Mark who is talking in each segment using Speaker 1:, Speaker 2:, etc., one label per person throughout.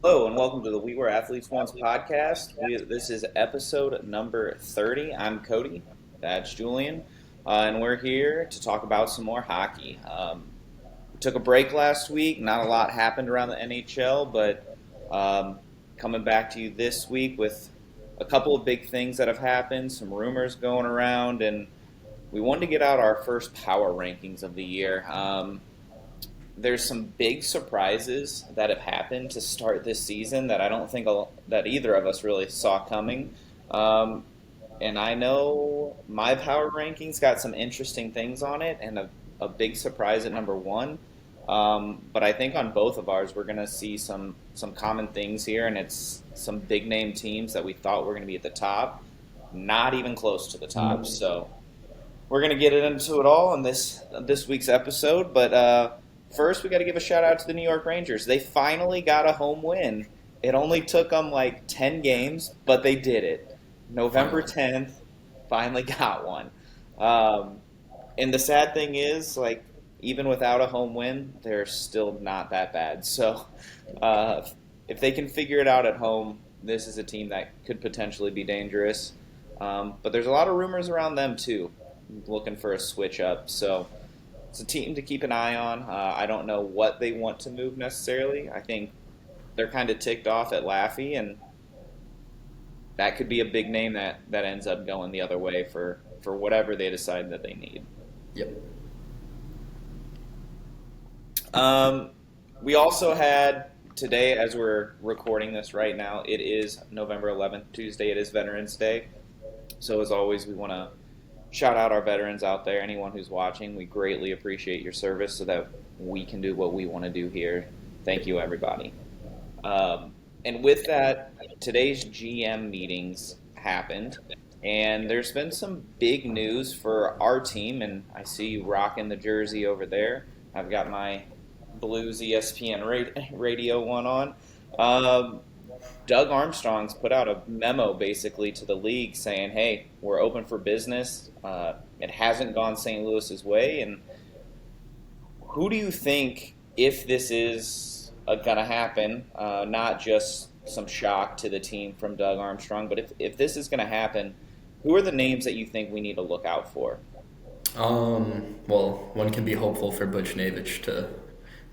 Speaker 1: Hello and welcome to the We Were Athletes Once podcast. This is episode number 30. I'm Cody. That's Julian. And we're here to talk about some more hockey. We took a break last week. Not a lot happened around the NHL, but coming back to you this week with a couple of big things that have happened, some rumors going around, and we wanted to get out our first power rankings of the year. There's some big surprises that have happened to start this season that I don't think that either of us really saw coming. Um, and I know my power rankings got some interesting things on it, and a big surprise at number one. But I think on both of ours, we're going to see some common things here, and it's some big name teams that we thought were going to be at the top, not even close to the top. So we're going to get into it all in this week's episode. But first, we got to give a shout out to the New York Rangers. They finally got a home win. It only took them like 10 games, but they did it. November
Speaker 2: Finally.
Speaker 1: 10th, finally got one. Um, and the sad thing is, like, even without a home win, they're still not that bad. So, uh, if they can figure it out at home, this is a team that could potentially be dangerous. But there's a lot of rumors around them too, looking for a switch up. So it's a team to keep an eye on. I don't know what they want to move necessarily. I think they're kind of ticked off at Laffy, and that could be a big name that ends up going the other way for whatever they decide that they need.
Speaker 2: Yep.
Speaker 1: Um, we also had today, as we're recording this right now, it is November 11th, Tuesday. It is Veterans Day. So as always, we want to shout out our veterans out there, anyone who's watching. We greatly appreciate your service so that we can do what we want to do here. Thank you, everybody. And with that, today's GM meetings happened, and there's been some big news for our team, and I see you rocking the jersey over there. I've got my Blues ESPN radio one on. Um, Doug Armstrong's put out a memo basically to the league saying, "Hey, we're open for business. It hasn't gone St. Louis's way." And who do you think, if this is going to happen, not just some shock to the team from Doug Armstrong, but if this is going to happen, who are the names that you think we need to look out for?
Speaker 2: Well, one can be hopeful for Buchnevich to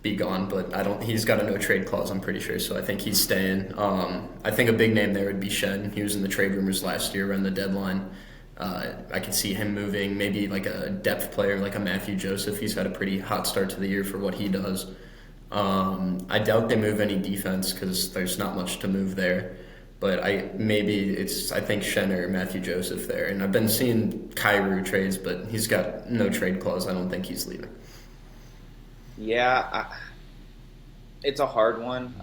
Speaker 2: be gone, but I don't. He's got a no trade clause, I'm pretty sure, so I think he's staying. I think a big name there would be Shen. He was in the trade rumors last year around the deadline. I could see him moving, maybe like a depth player like a Matthew Joseph. He's had a pretty hot start to the year for what he does. I doubt they move any defense because there's not much to move there. But I think Shen or Matthew Joseph there. And I've been seeing Kyrou trades, but he's got no trade clause. I don't think he's leaving.
Speaker 1: Yeah, it's a hard one.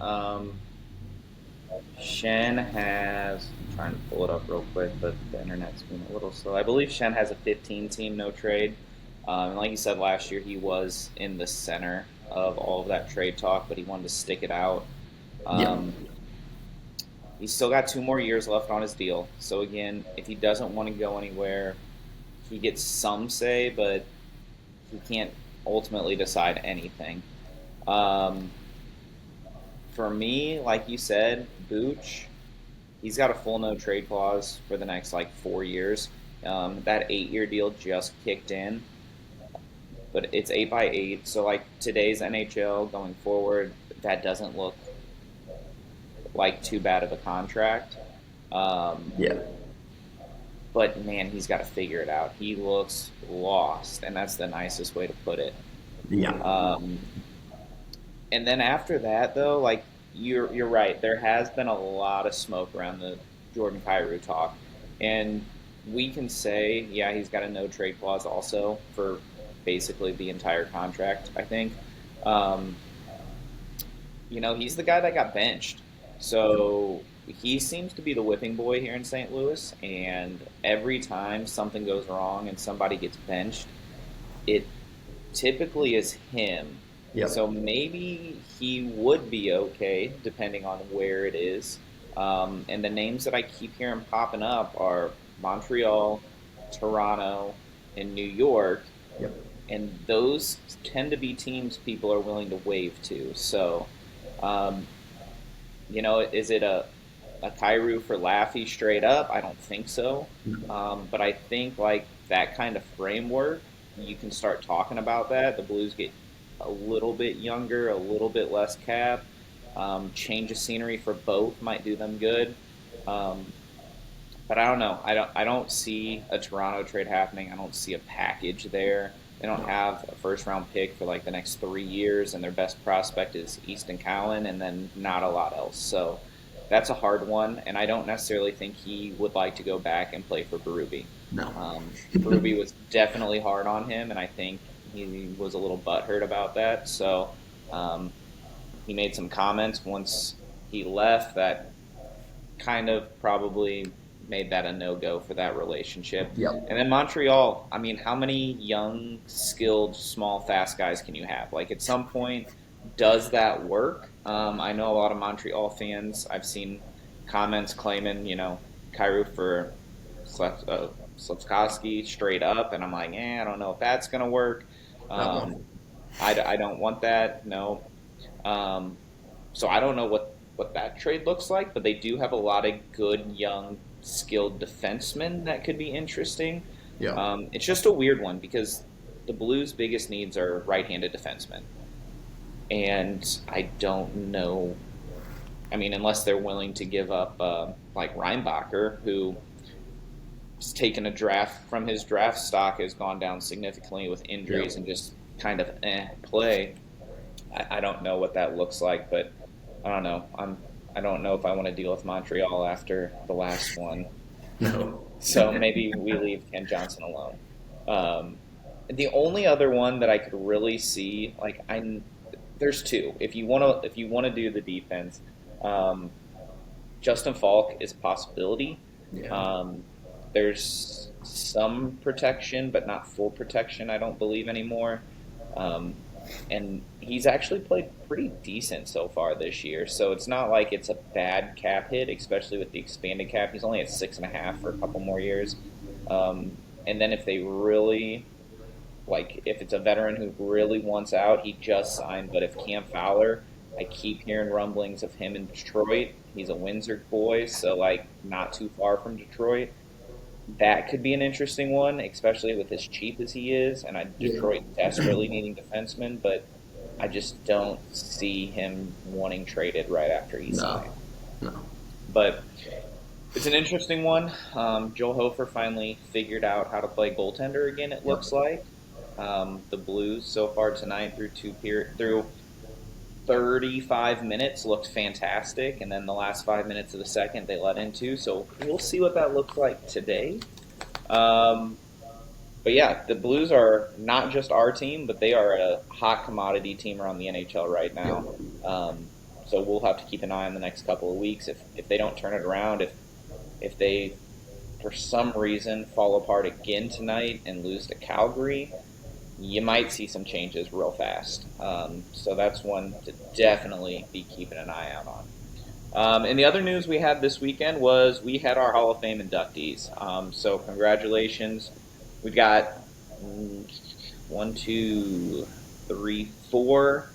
Speaker 1: Shen has, I'm trying to pull it up real quick, but the internet's been a little slow. I believe Shen has a 15-team no trade. And like you said last year, he was in the center of all of that trade talk, but he wanted to stick it out.
Speaker 2: Yeah.
Speaker 1: Um, he's still got 2 more years left on his deal. So again, if he doesn't want to go anywhere, he gets some say, but he can't ultimately decide anything. Um, for me, like you said, Booch, he's got a full no trade clause for the next like 4 years. That 8 year deal just kicked in, but it's 8 by 8. So like today's NHL going forward, that doesn't look like too bad of a contract. Um,
Speaker 2: Yeah.
Speaker 1: but man, he's got to figure it out. He looks lost, and that's the nicest way to put it.
Speaker 2: Yeah.
Speaker 1: Um, and then after that, though, like you're right. There has been a lot of smoke around the Jordan Kyrou talk, and we can say, yeah, he's got a no trade clause also for basically the entire contract. I think, um, he's the guy that got benched, so he seems to be the whipping boy here in St. Louis. And every time something goes wrong and somebody gets benched, it typically is him.
Speaker 2: Yep.
Speaker 1: So maybe he would be okay, depending on where it is. And the names that I keep hearing popping up are Montreal, Toronto, and New York.
Speaker 2: Yep.
Speaker 1: And those tend to be teams people are willing to waive to. So um, Is it a Kyrou for Laffy straight up? I don't think so. But I think like that kind of framework, you can start talking about that. The Blues get a little bit younger, a little bit less cap. Change of scenery for both might do them good. Um, but I don't know. I don't see a Toronto trade happening. I don't see a package there. They don't
Speaker 2: No.
Speaker 1: have a first round pick for like the next 3 years, and their best prospect is Easton Cowan, and then not a lot else. So that's a hard one, and I don't necessarily think he would like to go back and play for Berube.
Speaker 2: No.
Speaker 1: Berube was definitely hard on him, and I think he was a little butthurt about that. So um, he made some comments once he left that kind of probably made that a no go for that relationship. And
Speaker 2: Yep.
Speaker 1: then Montreal, I mean, how many young, skilled, small, fast guys can you have? Like at some point, does that work? I know a lot of Montreal fans. I've seen comments claiming, Kyrou for Slavkovsky straight up, and I'm like, I don't know if that's gonna work.
Speaker 2: That one.
Speaker 1: Um, I don't want that. No. Um, so I don't know what that trade looks like, but they do have a lot of good young skilled defensemen that could be interesting.
Speaker 2: Yeah.
Speaker 1: It's just a weird one because the Blues' biggest needs are right-handed defensemen, and I don't know. I mean, unless they're willing to give up like Reinbacher, who has taken a draft from his draft stock has gone down significantly with
Speaker 2: Yep.
Speaker 1: injuries and just kind of play. I don't know what that looks like, but I don't know. I don't know if I want to deal with Montreal after the last one.
Speaker 2: No.
Speaker 1: So maybe we leave Ken Johnson alone. Um, the only other one that I could really see, like there's two. If you want to do the defense, um, Justin Falk is a possibility.
Speaker 2: Yeah.
Speaker 1: Um, there's some protection, but not full protection. I don't believe anymore. Um, and he's actually played pretty decent so far this year. So it's not like it's a bad cap hit, especially with the expanded cap. He's only at 6.5 for a couple more years. And then if they really like, if it's a veteran who really wants out, he just signed. But if Cam Fowler, I keep hearing rumblings of him in Detroit. He's a Windsor boy, so like not too far from Detroit. That could be an interesting one, especially with as cheap as he is, and
Speaker 2: Yeah.
Speaker 1: Detroit desperately needing defensemen, but I just don't see him wanting traded right after he
Speaker 2: No.
Speaker 1: signed.
Speaker 2: No.
Speaker 1: But it's an interesting one. Joel Hofer finally figured out how to play goaltender again. It
Speaker 2: Yep.
Speaker 1: looks like the Blues so far tonight through 35 minutes looked fantastic, and then the last 5 minutes of the second they let into. So we'll see what that looks like today. Um, but yeah, the Blues are not just our team, but they are a hot commodity team around the NHL right
Speaker 2: Yep.
Speaker 1: now. Um, so we'll have to keep an eye on the next couple of weeks. If they don't turn it around, if they for some reason fall apart again tonight and lose to Calgary, you might see some changes real fast. So that's one to definitely be keeping an eye out on. And the other news we had this weekend was we had our Hall of Fame inductees. So congratulations. We've got one, two, three, four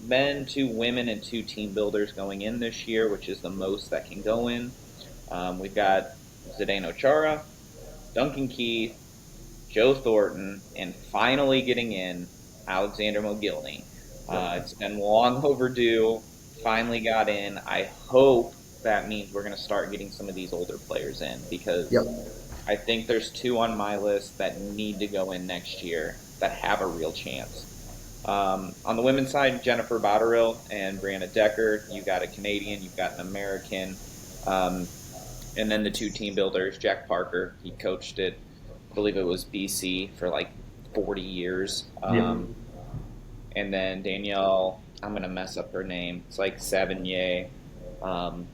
Speaker 1: men, two women, and two team builders going in this year, which is the most that can go in. We've got Zdeno Chara, Duncan Keith, Joe Thornton, and finally getting in Alexander Mogilny. It's been long overdue. Finally got in. I hope that means we're going to start getting some of these older players in because
Speaker 2: Yep.
Speaker 1: I think there's two on my list that need to go in next year that have a real chance. On the women's side, Jennifer Botterill and Brianna Decker. You got a Canadian, you've got an American. Um, and then the two team builders, Jack Parker, he coached it, I believe it was BC for like 40 years.
Speaker 2: Yep.
Speaker 1: And then Danielle, I'm going to mess up her name. It's like Savigny, um,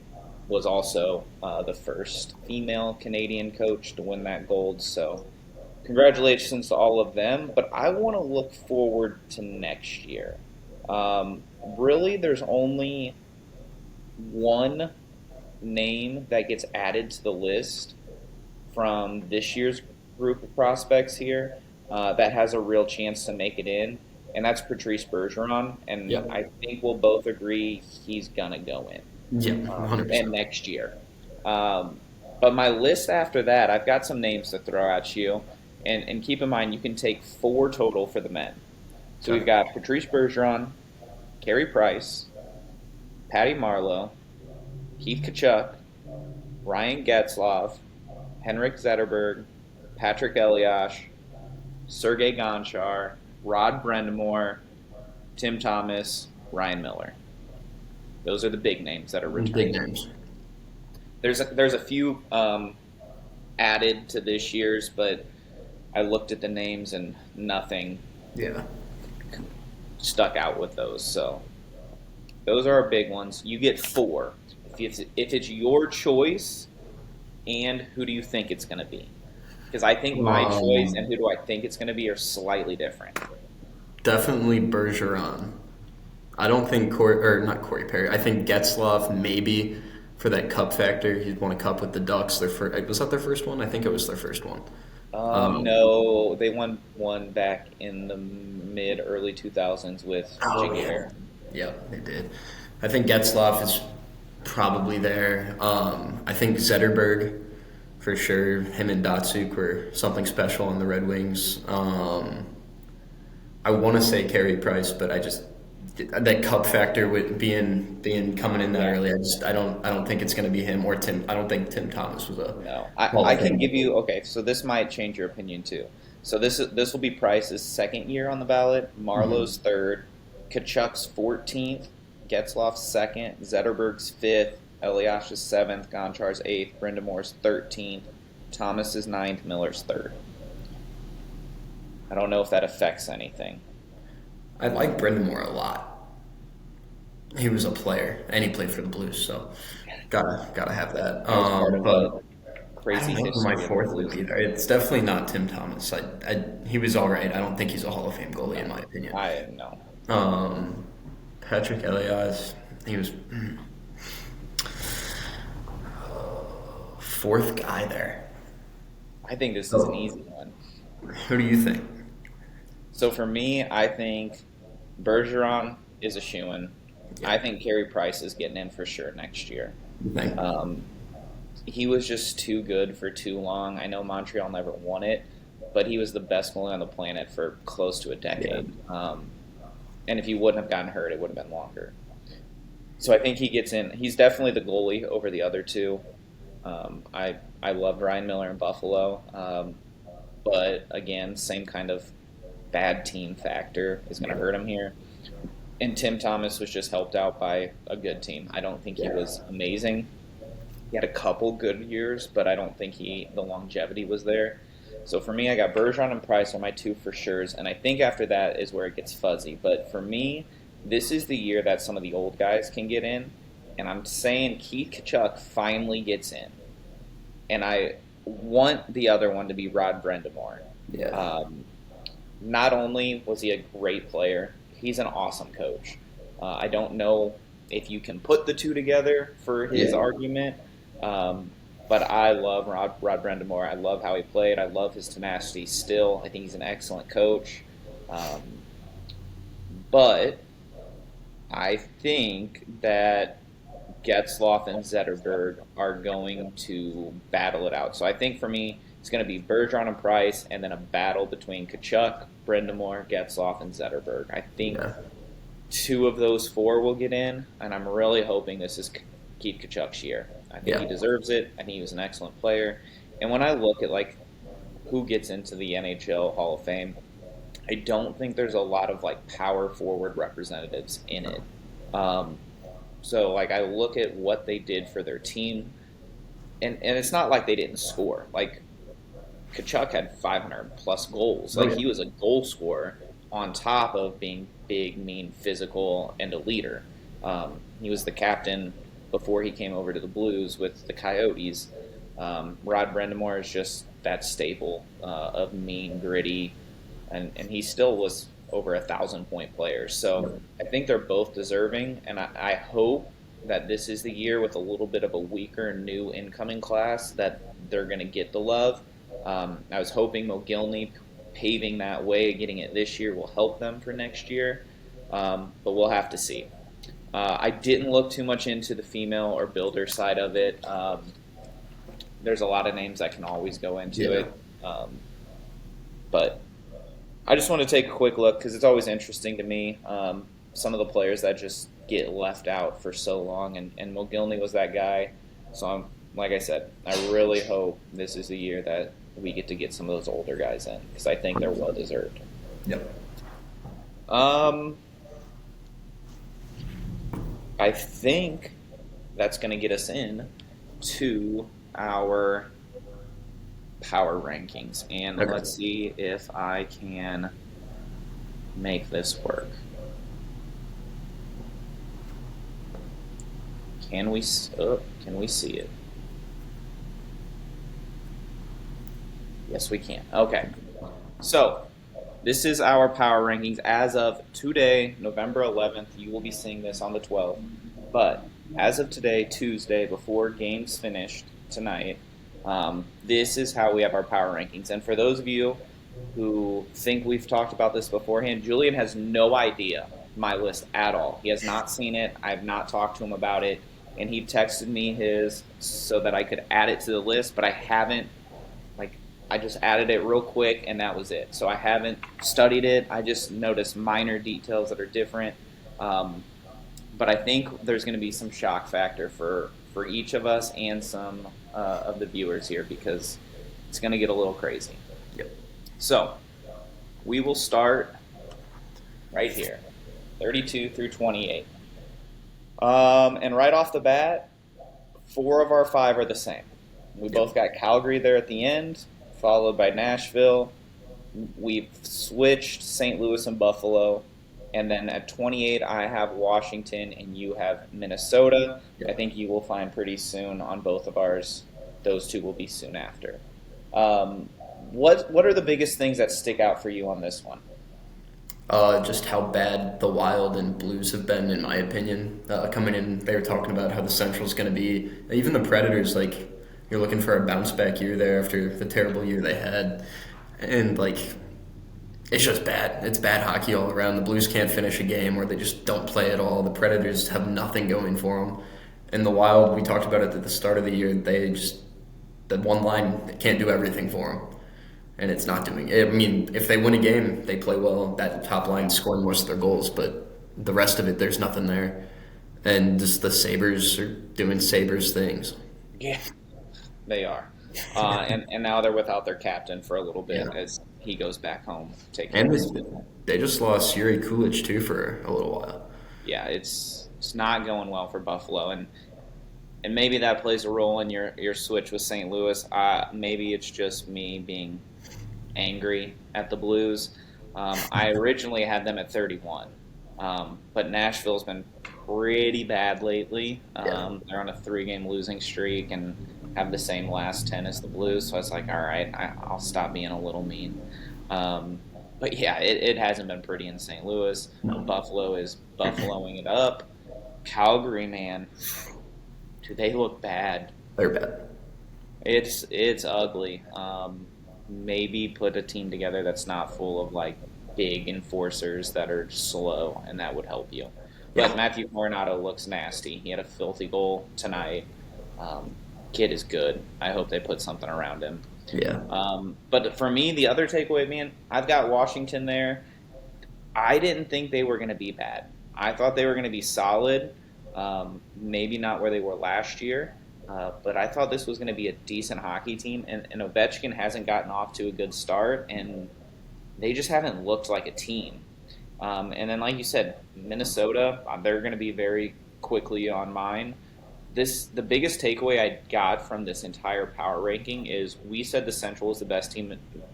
Speaker 1: was also the first female Canadian coach to win that gold. So congratulations to all of them. But I want to look forward to next year. Really, there's only one name that gets added to the list from this year's group of prospects here that has a real chance to make it in, and that's Patrice Bergeron, and
Speaker 2: Yep.
Speaker 1: I think we'll both agree he's gonna go in
Speaker 2: Yeah,
Speaker 1: and
Speaker 2: 100%.
Speaker 1: next year. Um, but my list after that, I've got some names to throw at you, and keep in mind you can take four total for the men. So we've
Speaker 2: Okay.
Speaker 1: got Patrice Bergeron, Carey Price, Patty Marleau, Keith Kachuk, Ryan Getzlaf, Henrik Zetterberg, Patrick Elias, Sergei Gonchar, Rod Brendamore, Tim Thomas, Ryan Miller. Those are the big names that are
Speaker 2: Big
Speaker 1: returning.
Speaker 2: names.
Speaker 1: There's a few added to this year's, but I looked at the names and nothing
Speaker 2: Yeah.
Speaker 1: stuck out with those. So those are our big ones. You get four. If it's your choice, and who do you think it's going to be? Because I think my choice and
Speaker 2: Um,
Speaker 1: who do I think it's going to be are slightly different.
Speaker 2: Definitely Bergeron. I don't think not Corey Perry. I think Getzlaf maybe for that cup factor. He's won a cup with the Ducks. Was that their first one? I think it was their first one.
Speaker 1: No, they won one back in the mid early 2000s with
Speaker 2: Oh yeah,
Speaker 1: Jaguar.
Speaker 2: yeah, they did. I think Getzlaf is probably there. I think Zetterberg for sure. Him and Datsuk were something special on the Red Wings. I want to say Carey Price, but I just that cup factor with being coming in that
Speaker 1: Yeah.
Speaker 2: early. I don't think it's going to be him or Tim. I don't think Tim Thomas was a
Speaker 1: No,
Speaker 2: Hall
Speaker 1: I
Speaker 2: of
Speaker 1: can
Speaker 2: Fame.
Speaker 1: give you okay. So this might change your opinion too. So this will be Price's second year on the ballot,
Speaker 2: Mhm.
Speaker 1: Marlowe's third, Kachuk's 14th, Getzlaf's second, Zetterberg's fifth, Eliash's seventh, Gonchar's eighth, Brendamore's 13th, Thomas's ninth, Miller's third. I don't know if that affects anything.
Speaker 2: I like Brendan Moore a lot. He was a player and he played for the Blues, so gotta have that.
Speaker 1: That was part of a
Speaker 2: But I don't
Speaker 1: crazy
Speaker 2: know who my
Speaker 1: history of the
Speaker 2: fourth would
Speaker 1: Blues.
Speaker 2: be there. It's definitely not Tim Thomas. He was all right. I don't think he's a Hall of Fame goalie in
Speaker 1: No,
Speaker 2: my opinion.
Speaker 1: I no.
Speaker 2: Um, Patrick Elias, he was fourth guy there.
Speaker 1: I think this is an
Speaker 2: So,
Speaker 1: easy one.
Speaker 2: who do you think?
Speaker 1: So for me, I think Bergeron is a shoo-in.
Speaker 2: Yeah,
Speaker 1: I think Carey Price is getting in for sure next year.
Speaker 2: you think?
Speaker 1: Um, he was just too good for too long. I know Montreal never won it, but he was the best goalie on the planet for close to a
Speaker 2: Yeah,
Speaker 1: decade. And if he wouldn't have gotten hurt, it would have been longer. So I think he gets in. He's definitely the goalie over the other two. I loved Ryan Miller in Buffalo, but again, same kind of bad team factor is going to
Speaker 2: yeah,
Speaker 1: hurt him here. And Tim Thomas was just helped out by a good team. I don't think he
Speaker 2: yeah,
Speaker 1: was amazing. He had a couple good years, but I don't think the longevity was there. So for me, I got Bergeron and Price are my two for sure's, and I think after that is where it gets fuzzy. But for me, this is the year that some of the old guys can get in, and I'm saying Keith Kachuk finally gets in, and I want the other one to be Rod Brendamore.
Speaker 2: yeah,
Speaker 1: Um, Not only was he a great player, he's an awesome coach. I don't know if you can put the two together for his
Speaker 2: yeah.
Speaker 1: argument, um, but I love Rod Brendamore. I love how he played. I love his tenacity still. I think he's an excellent coach. Um, but I think that Getzloff and Zetterberg are going to battle it out. So I think for me, it's going to be Bergeron and Price, and then a battle between Kachuk, Brendamore, Getzloff, and Zetterberg. I think
Speaker 2: Yeah.
Speaker 1: two of those four will get in, and I'm really hoping this is Keith Kachuk's year. I think he
Speaker 2: Yeah.
Speaker 1: deserves it. I think he was an excellent player. And when I look at like who gets into the NHL Hall of Fame, I don't think there's a lot of like power forward representatives in it. Um, so like I look at what they did for their team, and it's not like they didn't score. Like Kachuk had 500 plus goals.
Speaker 2: Oh
Speaker 1: Like
Speaker 2: yeah.
Speaker 1: he was a goal scorer on top of being big, mean, physical, and a leader. He was the captain before he came over to the Blues with the Coyotes. Rod Brendamore is just that staple of mean, gritty, and he still was over 1,000 point player. So I think they're both deserving, and I hope that this is the year with a little bit of a weaker new incoming class that they're going to get the love. I was hoping Mogilny paving that way, getting it this year will help them for next year. But we'll have to see. I didn't look too much into the female or builder side of it. There's a lot of names that can always go into it. But I just want to take a quick look because it's always interesting to me. Some of the players that just get left out for so long, and Mogilny was that guy. So like I said, I really hope this is the year that we get to get some of those older guys in because I think they're well deserved.
Speaker 2: Yep.
Speaker 1: I think that's going to get us in to our power rankings, and
Speaker 2: Okay.
Speaker 1: let's see if I can make this work. Can we see it? Yes, we can. Okay. So, this is our power rankings as of today, November 11th. You will be seeing this on the 12th. But as of today, Tuesday, before games finished tonight, this is how we have our power rankings. And for those of you who think we've talked about this beforehand, Julian has no idea my list at all. He has not seen it. I have not talked to him about it. And he texted me his so that I could add it to the list, but I haven't. I just added it real quick, and that was it. So I haven't studied it. I just noticed minor details that are different. But I think there's going to be some shock factor for each of us and some of the viewers here because it's going to get a little crazy.
Speaker 2: Yep.
Speaker 1: So we will start right here, 32 through 28. And right off the bat, 4 of our 5 are the same. We both got Calgary there at the end, followed by Nashville. We've switched St. Louis and Buffalo. And then at 28, I have Washington and you have Minnesota.
Speaker 2: Yep.
Speaker 1: I think you will find pretty soon on both of ours. Those two will be soon after. What are the biggest things that stick out for you on this one?
Speaker 2: Just how bad the Wild and Blues have been, in my opinion. Coming in, they were talking about how the Central's going to be. Even the Predators, you're looking for a bounce-back year there after the terrible year they had. And, it's just bad. It's bad hockey all around. The Blues can't finish a game, or they just don't play at all. The Predators have nothing going for them. And the Wild, we talked about it at the start of the year, that one line can't do everything for them. And it's not doing it. I mean, if they win a game, they play well. That top line scoring most of their goals, but the rest of it, there's nothing there. And just the Sabres are doing Sabres things.
Speaker 1: Yeah, they are. And now they're without their captain for a little bit as he goes back home.
Speaker 2: And they just lost Yuri Kulich, too, for a little while.
Speaker 1: Yeah, it's not going well for Buffalo. And maybe that plays a role in your switch with St. Louis. Maybe it's just me being angry at the Blues. I originally had them at 31, but Nashville's been pretty bad lately. They're on a 3-game losing streak and have the same last 10 as the Blues, so I was like, all right, I'll stop being a little mean. But yeah, it hasn't been pretty in St. Louis.
Speaker 2: No.
Speaker 1: Buffalo is buffaloing it up. Calgary, man, do they look bad?
Speaker 2: They're bad.
Speaker 1: It's ugly. Maybe put a team together that's not full of big enforcers that are slow, and that would help you. But Matthew Coronado looks nasty. He had a filthy goal tonight. Kid is good. I hope they put something around him.
Speaker 2: Yeah.
Speaker 1: But for me, the other takeaway, man, I've got Washington there. I didn't think they were going to be bad. I thought they were going to be solid. Maybe not where they were last year. But I thought this was going to be a decent hockey team, and Ovechkin hasn't gotten off to a good start, and they just haven't looked like a team. And then, like you said, Minnesota, they're going to be very quickly on mine. The biggest takeaway I got from this entire power ranking is we said the Central is the best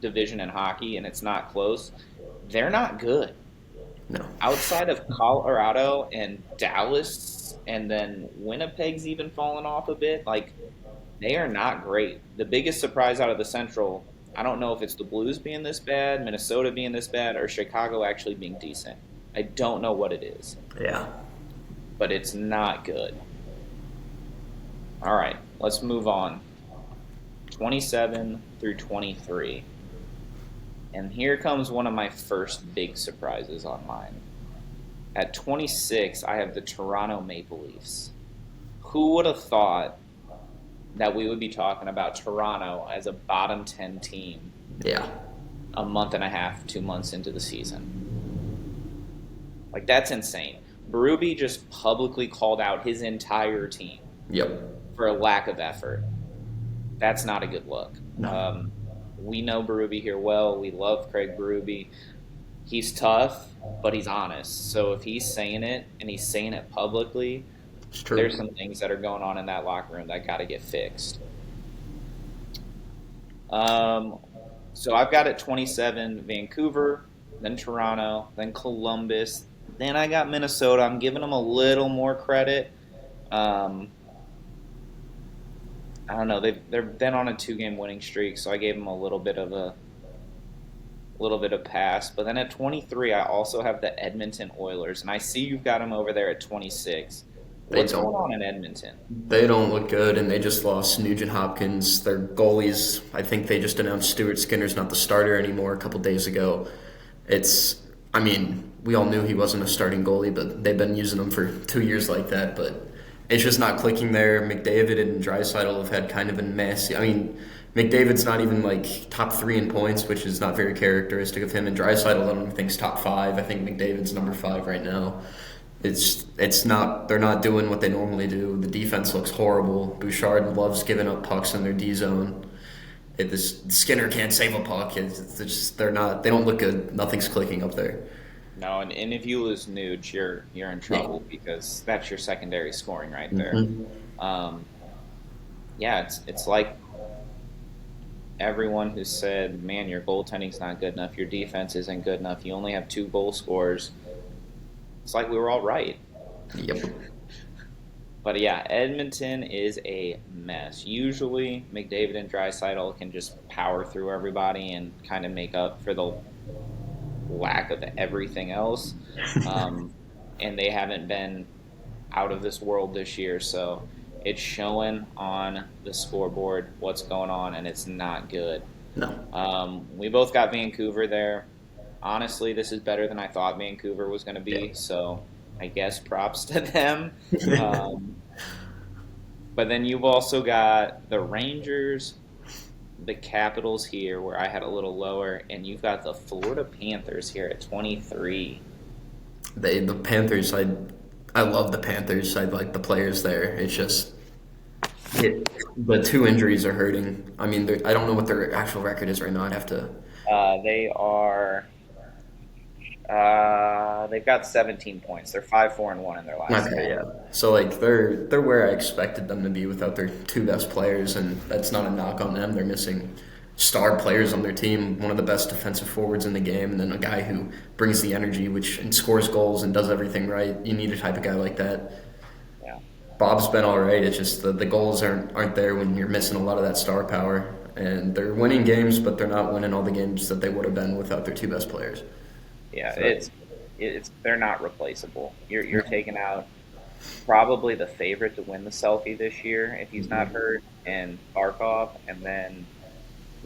Speaker 1: division in hockey, and it's not close. They're not good.
Speaker 2: No.
Speaker 1: Outside of Colorado and Dallas, and then Winnipeg's even fallen off a bit, they are not great. The biggest surprise out of the Central, I don't know if it's the Blues being this bad, Minnesota being this bad, or Chicago actually being decent. I don't know what it is.
Speaker 2: Yeah.
Speaker 1: But it's not good. All right, let's move on. 27 through 23. And here comes one of my first big surprises on mine. At 26, I have the Toronto Maple Leafs. Who would have thought that we would be talking about Toronto as a bottom 10 team
Speaker 2: Yeah.
Speaker 1: a month and a half, 2 months into the season? Like, that's insane. Berube just publicly called out his entire team
Speaker 2: Yep.
Speaker 1: for a lack of effort. That's not a good look.
Speaker 2: No.
Speaker 1: We know Berube here well. We love Craig Berube. He's tough, but he's honest. So if he's saying it and he's saying it publicly,
Speaker 2: It's true.
Speaker 1: there's some things that are going on in that locker room that got to get fixed. So I've got at 27 Vancouver, then Toronto, then Columbus, then I got Minnesota. I'm giving them a little more credit. I don't know. They've been on a 2-game winning streak, so I gave them a little bit of pass. But then at 23, I also have the Edmonton Oilers, and I see you've got them over there at 26. What's going on in Edmonton?
Speaker 2: They don't look good, and they just lost Nugent Hopkins. Their goalies, I think they just announced Stuart Skinner's not the starter anymore a couple days ago. We all knew he wasn't a starting goalie, but they've been using him for 2 years like that. But it's just not clicking there. McDavid and Draisaitl have had kind of a mess. McDavid's not even like top 3 in points, which is not very characteristic of him. And Draisaitl, I don't even think's top 5. I think McDavid's number 5 right now. It's not. They're not doing what they normally do. The defense looks horrible. Bouchard loves giving up pucks in their D zone. Skinner can't save a puck. It's just they're not. They don't look good. Nothing's clicking up there.
Speaker 1: No, and if you lose Nuge, you're in trouble because that's your secondary scoring right there.
Speaker 2: Mm-hmm.
Speaker 1: It's like everyone who said, "Man, your goaltending's not good enough. Your defense isn't good enough. You only have 2 goal scorers." It's like we were all right.
Speaker 2: Yep.
Speaker 1: But yeah, Edmonton is a mess. Usually, McDavid and Draisaitl can just power through everybody and kind of make up for the lack of everything else. And they haven't been out of this world this year, so it's showing on the scoreboard what's going on, and it's not good.
Speaker 2: No.
Speaker 1: We both got Vancouver there. Honestly, this is better than I thought Vancouver was going to be, so I guess props to them. But then you've also got the Rangers, the Capitals here, where I had a little lower, and you've got the Florida Panthers here at 23.
Speaker 2: The Panthers, I love the Panthers. I like the players there. It's just the 2 injuries are hurting. I don't know what their actual record is right now. I'd have to.
Speaker 1: They've got 17 points. They're 5-4-1 in their last game.
Speaker 2: Yeah. So they're where I expected them to be without their 2 best players, and that's not a knock on them. They're missing star players on their team, one of the best defensive forwards in the game, and then a guy who brings the energy, and scores goals and does everything right. You need a type of guy like that.
Speaker 1: Yeah.
Speaker 2: Bob's been all right. It's just the goals aren't there when you're missing a lot of that star power, and they're winning games, but they're not winning all the games that they would have been without their 2 best players.
Speaker 1: Yeah, so they're not replaceable. You're taking out probably the favorite to win the Selfie this year if he's not hurt, and Barkov, and then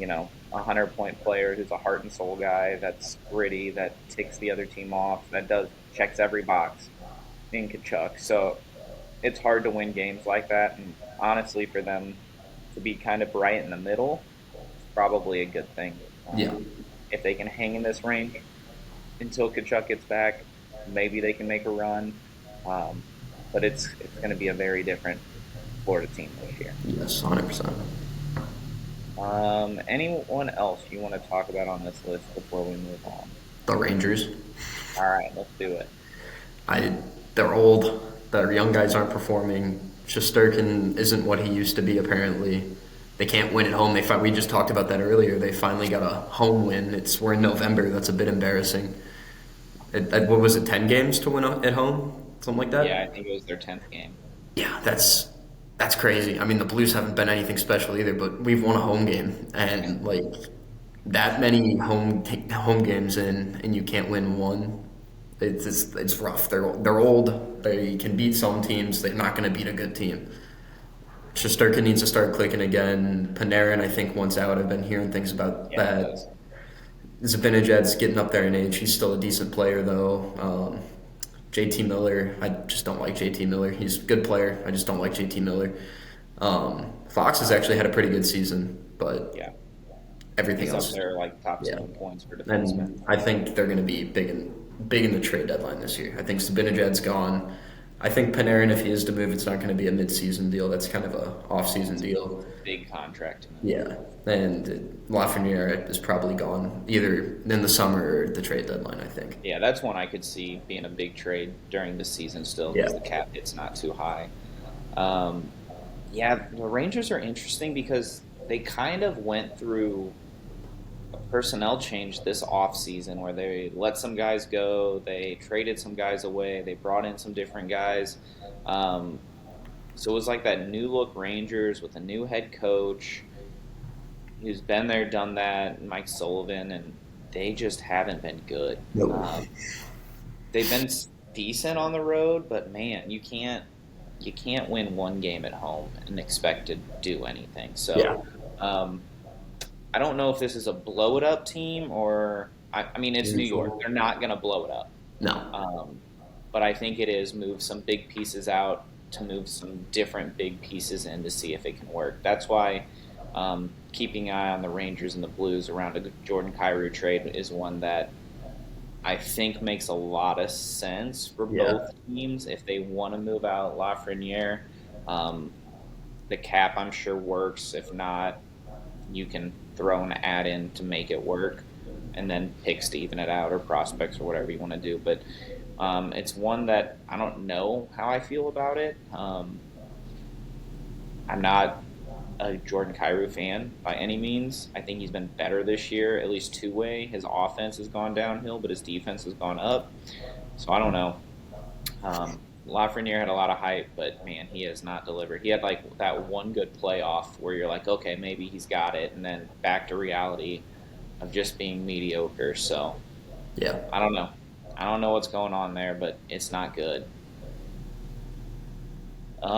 Speaker 1: a 100-point player who's a heart and soul guy that's gritty, that ticks the other team off, that checks every box in Kachuk. So it's hard to win games like that, and honestly, for them to be kind of right in the middle, it's probably a good thing. If they can hang in this range until Kachuk gets back, maybe they can make a run. But it's going to be a very different Florida team this year.
Speaker 2: Yes, 100%.
Speaker 1: Anyone else you want to talk about on this list before we move on?
Speaker 2: The Rangers.
Speaker 1: All right, let's do it.
Speaker 2: They're old. Their young guys aren't performing. Shesterkin isn't what he used to be, apparently. They can't win at home. We just talked about that earlier. They finally got a home win. We're in November. That's a bit embarrassing. What was it, 10 games to win at home? Something like that?
Speaker 1: Yeah, I think it was their 10th game.
Speaker 2: Yeah, that's crazy. The Blues haven't been anything special either, but we've won a home game. And, that many home games in, and you can't win one. It's rough. They're old. They can beat some teams. They're not going to beat a good team. Shesterkin needs to start clicking again. Panarin, I think, wants out. I've been hearing things about that. Zibanejad's getting up there in age. He's still a decent player, though. JT Miller, I just don't like JT Miller. He's a good player. I just don't like JT Miller. Fox has actually had a pretty good season, but
Speaker 1: Yeah,
Speaker 2: everything
Speaker 1: he's up
Speaker 2: else,
Speaker 1: there like top
Speaker 2: yeah.
Speaker 1: 7 points for defensemen.
Speaker 2: And I think they're going to be big in the trade deadline this year. I think Zibanejad's gone. I think Panarin, if he is to move, it's not going to be a mid-season deal. That's kind of a off-season deal.
Speaker 1: Big contract to move.
Speaker 2: Yeah, and Lafreniere is probably gone either in the summer or the trade deadline, I think.
Speaker 1: Yeah, that's one I could see being a big trade during the season still because the cap hit's not too high. Yeah, the Rangers are interesting because they kind of went through a personnel change this offseason where they let some guys go, they traded some guys away, they brought in some different guys. So it was like that new look Rangers with a new head coach who's been there, done that, Mike Sullivan, and they just haven't been good.
Speaker 2: Nope.
Speaker 1: They've been decent on the road, but man, you can't win one game at home and expect to do anything. So, I don't know if this is a blow it up team or I mean it's New York. They're not going to blow it up.
Speaker 2: No.
Speaker 1: But I think it is move some big pieces out to move some different big pieces in to see if it can work. That's why keeping an eye on the Rangers and the Blues around a Jordan Kyrou trade is one that I think makes a lot of sense for both teams if they want to move out Lafreniere. The cap, I'm sure, works. If not, you can throw an ad in to make it work and then picks to even it out or prospects or whatever you want to do. But it's one that I don't know how I feel about it. I'm not a Jordan Kyrou fan by any means. I think he's been better this year, at least two-way. His offense has gone downhill, but his defense has gone up. So I don't know. Lafreniere had a lot of hype, but man, he has not delivered. He had like that one good playoff where you're like, okay, maybe he's got it, and then back to reality of just being mediocre. So
Speaker 2: Yeah.
Speaker 1: I don't know. I don't know what's going on there, but it's not good. We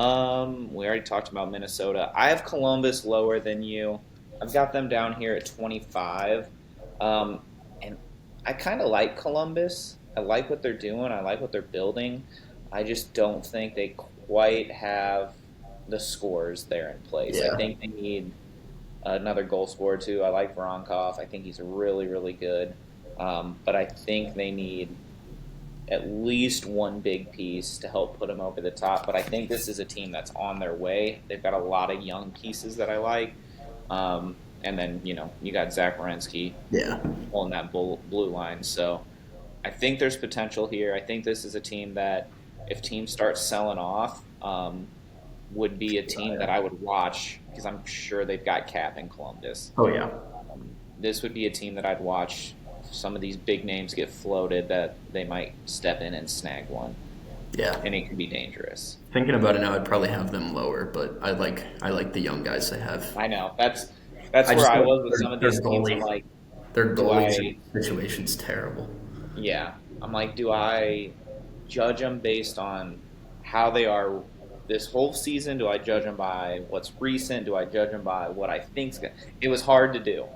Speaker 1: already talked about Minnesota. I have Columbus lower than you. I've got them down here at 25. And I kind of like Columbus. I like what they're doing. I like what they're building. I just don't think they quite have the scores there in place.
Speaker 2: Yeah.
Speaker 1: I think they need another goal scorer too. I like Voronkov. I think he's really, really good. But I think they need at least one big piece to help put them over the top. But I think this is a team that's on their way. They've got a lot of young pieces that I like. And then, you got Zach Werenski on that blue line. So I think there's potential here. I think this is a team that if teams start selling off, would be a team that I would watch because I'm sure they've got cap in Columbus.
Speaker 2: Oh, yeah.
Speaker 1: This would be a team that I'd watch. Some of these big names get floated that they might step in and snag one.
Speaker 2: Yeah.
Speaker 1: And it can be dangerous.
Speaker 2: Thinking about it now, I'd probably have them lower, but I like the young guys they have.
Speaker 1: I know. That's where I was with some of these teams. I'm like,
Speaker 2: their goalie situation's terrible.
Speaker 1: Yeah. I'm like, do I judge them based on how they are this whole season? Do I judge them by what's recent? Do I judge them by what I think's good? It was hard to do.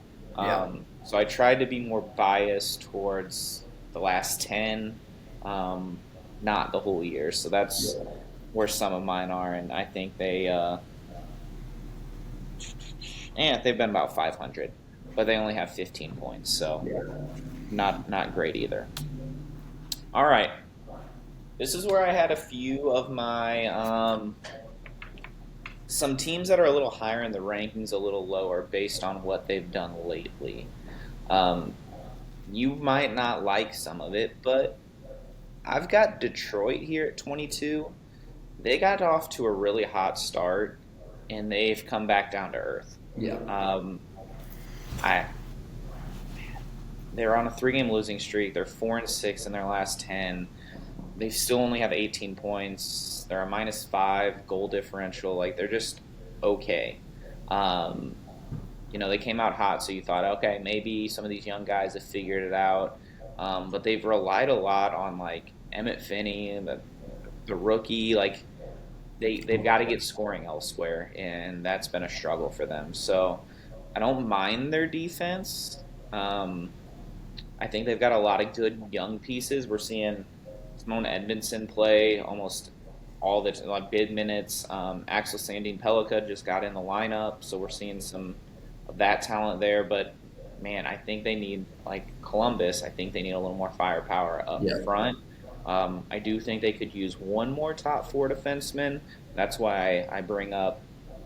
Speaker 1: So I tried to be more biased towards the last 10, not the whole year. So that's where some of mine are, and I think they've been about 500, but they only have 15 points, so not great either. All right. This is where I had a few of my some teams that are a little higher in the rankings, a little lower based on what they've done lately. You might not like some of it, but I've got Detroit here at 22. They got off to a really hot start, and they've come back down to earth.
Speaker 2: Yeah.
Speaker 1: They're on a 3-game losing streak. They're 4-6 in their last 10. They still only have 18 points. They're a -5 goal differential. Like, they're just okay. They came out hot, so you thought, okay, maybe some of these young guys have figured it out. But they've relied a lot on, like, Emmett Finney and the rookie. Like, they've got to get scoring elsewhere, and that's been a struggle for them. So I don't mind their defense. I think they've got a lot of good young pieces. We're seeing Simone Edmondson play almost all the like bid minutes. Axel Sandin Pellikka just got in the lineup, so we're seeing some of that talent there. But man, I think they need like Columbus. I think they need a little more firepower up
Speaker 2: Yeah.
Speaker 1: front. I do think they could use one more top four defenseman. That's why I bring up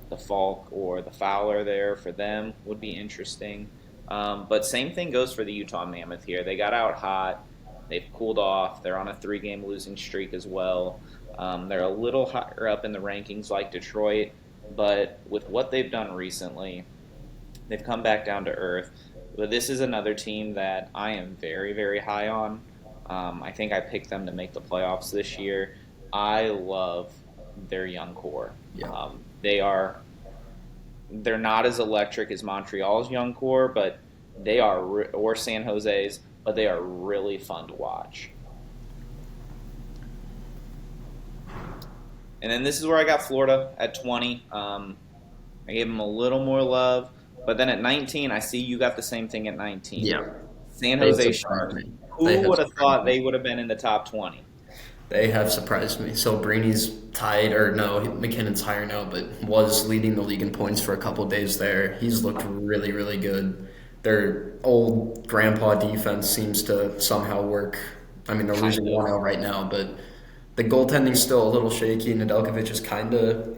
Speaker 1: the Falk or the Fowler there for them would be interesting. But same thing goes for the Utah Mammoth here. They got out hot. They've cooled off. They're on a three-game losing streak as well. They're a little higher up in the rankings like Detroit, but with what they've done recently, they've come back down to earth. But this is another team that I am very, very high on. I think I picked them to make the playoffs this year. I love their young core.
Speaker 2: Yeah.
Speaker 1: They're not as electric as Montreal's young core, but they are or San Jose's, but they are really fun to watch. And then this is where I got Florida at 20. I gave them a little more love, but then at 19, I see you got the same thing at 19.
Speaker 2: Yeah.
Speaker 1: San
Speaker 2: They
Speaker 1: Jose
Speaker 2: surprised
Speaker 1: Sharks.
Speaker 2: me.
Speaker 1: Who would have thought they would have been in the top 20?
Speaker 2: They have surprised me. So Brady's tied, or no, McKinnon's higher now, but was leading the league in points for a couple days there. He's looked really, really good. Their old grandpa defense seems to somehow work. I mean, they're losing 1-0 right now, but the goaltending's still a little shaky. Nedeljkovic is kind of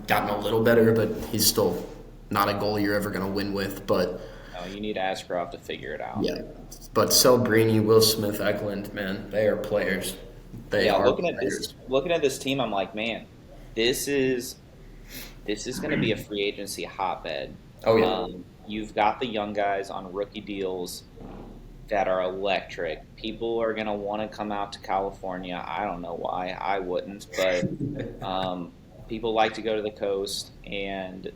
Speaker 2: gotten a little better, but he's still not a goalie you're ever going to win with. But
Speaker 1: No, you need Askarov to figure it out.
Speaker 2: yeah, but Celebrini, Will Smith, Eklund, man, they are players. They are
Speaker 1: looking
Speaker 2: players.
Speaker 1: at this team, I'm like, man, this is going to be a free agency hotbed.
Speaker 2: Oh yeah.
Speaker 1: You've got the young guys on rookie deals that are electric. People are going to want to come out to California. I don't know why. I wouldn't, but people like to go to the coast, and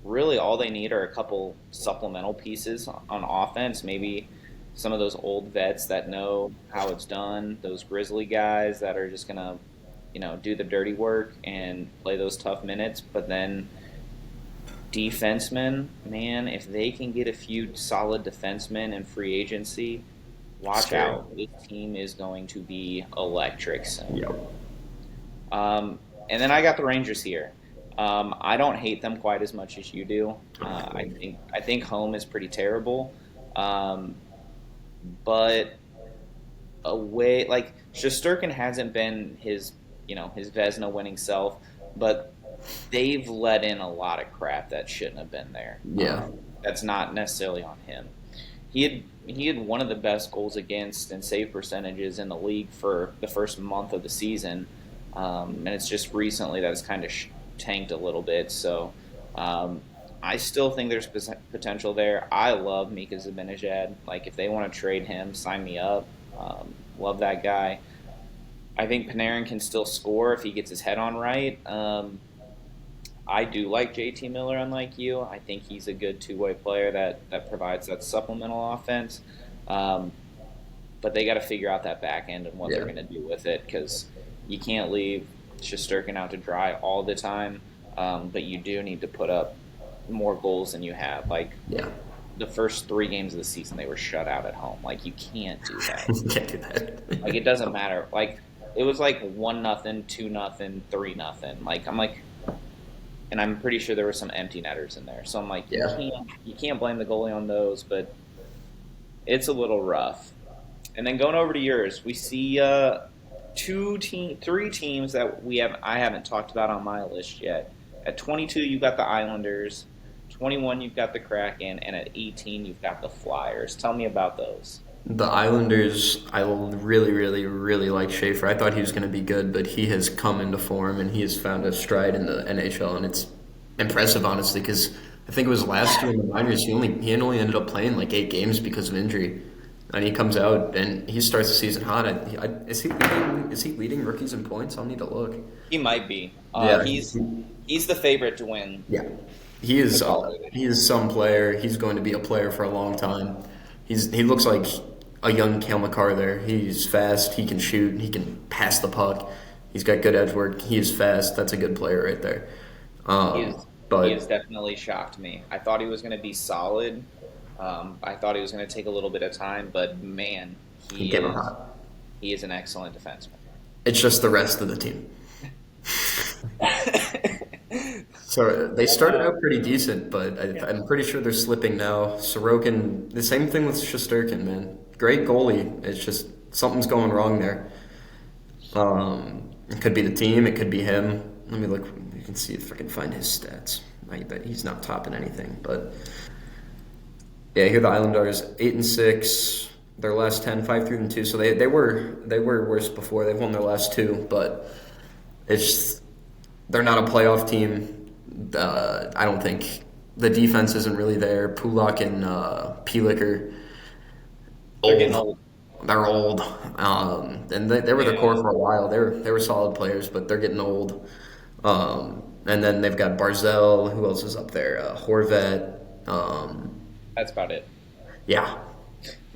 Speaker 1: really all they need are a couple supplemental pieces on offense. Maybe some of those old vets that know how it's done, those Grizzly guys that are just going to, do the dirty work and play those tough minutes. But then defensemen, man, if they can get a few solid defensemen in free agency, watch out. This team is going to be electric soon.
Speaker 2: Yep.
Speaker 1: And then I got the Rangers here. I don't hate them quite as much as you do. I think home is pretty terrible. But away, like Shesterkin hasn't been his Vezina winning self, but they've let in a lot of crap that shouldn't have been there.
Speaker 2: Yeah.
Speaker 1: That's not necessarily on him. He had one of the best goals against and save percentages in the league for the first month of the season, and it's just recently that it's kind of tanked a little bit. So I still think there's potential there. I love Mika Zibanejad. Like, if they want to trade him, sign me up. Love that guy. I think Panarin can still score if he gets his head on right. I do like JT Miller, unlike you. I think he's a good two-way player that provides that supplemental offense. But they got to figure out that back end and what they're going to do with it, because you can't leave Shesterkin out to dry all the time. But you do need to put up more goals than you have. Like, the first 3 games of the season, they were shut out at home. Like, you can't do that.
Speaker 2: You can't do that.
Speaker 1: Like, it doesn't matter. Like, it was like 1-0, 2-0, 3-0. Like, I'm like, and I'm pretty sure there were some empty netters in there. So I'm like, you can't blame the goalie on those, but it's a little rough. And then going over to yours, we see 3 teams that I haven't talked about on my list yet. At 22, you've got the Islanders. 21, you've got the Kraken, and at 18, you've got the Flyers. Tell me about those.
Speaker 2: The Islanders, I really, really, really like Schaefer. I thought he was going to be good, but he has come into form, and he has found a stride in the NHL, and it's impressive, honestly, because I think it was last year in the minors, he only ended up playing like 8 games because of injury. And he comes out, and he starts the season hot. Is he leading rookies in points? I'll need to look.
Speaker 1: He might be. He's the favorite to win.
Speaker 2: Yeah. He is some player. He's going to be a player for a long time. He looks like a young Cale Makar there. He's fast. He can shoot. He can pass the puck. He's got good edge work. He is fast. That's a good player right there.
Speaker 1: He has definitely shocked me. I thought he was going to be solid, I thought he was going to take a little bit of time, but man,
Speaker 2: He
Speaker 1: he
Speaker 2: came in
Speaker 1: is
Speaker 2: hot.
Speaker 1: he is an excellent defenseman.
Speaker 2: It's just the rest of the team. So they started out pretty decent, but
Speaker 1: Yeah.
Speaker 2: I'm pretty sure they're slipping now. Sorokin, the same thing with Shesterkin, man. Great goalie. It's just something's going wrong there. It could be the team. It could be him. Let me look. You can see if I can find his stats. I bet he's not topping anything, but yeah, here the Islanders 8-6. Their last 10, 5-2. So they were worse before. They've won their last two, but it's they're not a playoff team. I don't think the defense isn't really there. Pulak and Pilik are
Speaker 1: They're getting
Speaker 2: old.
Speaker 1: old.
Speaker 2: They're old, and they were the core
Speaker 1: Yeah,
Speaker 2: for a while. They were solid players, but they're getting old. And then they've got Barzell. Who else is up there? Horvat.
Speaker 1: that's about it.
Speaker 2: Yeah,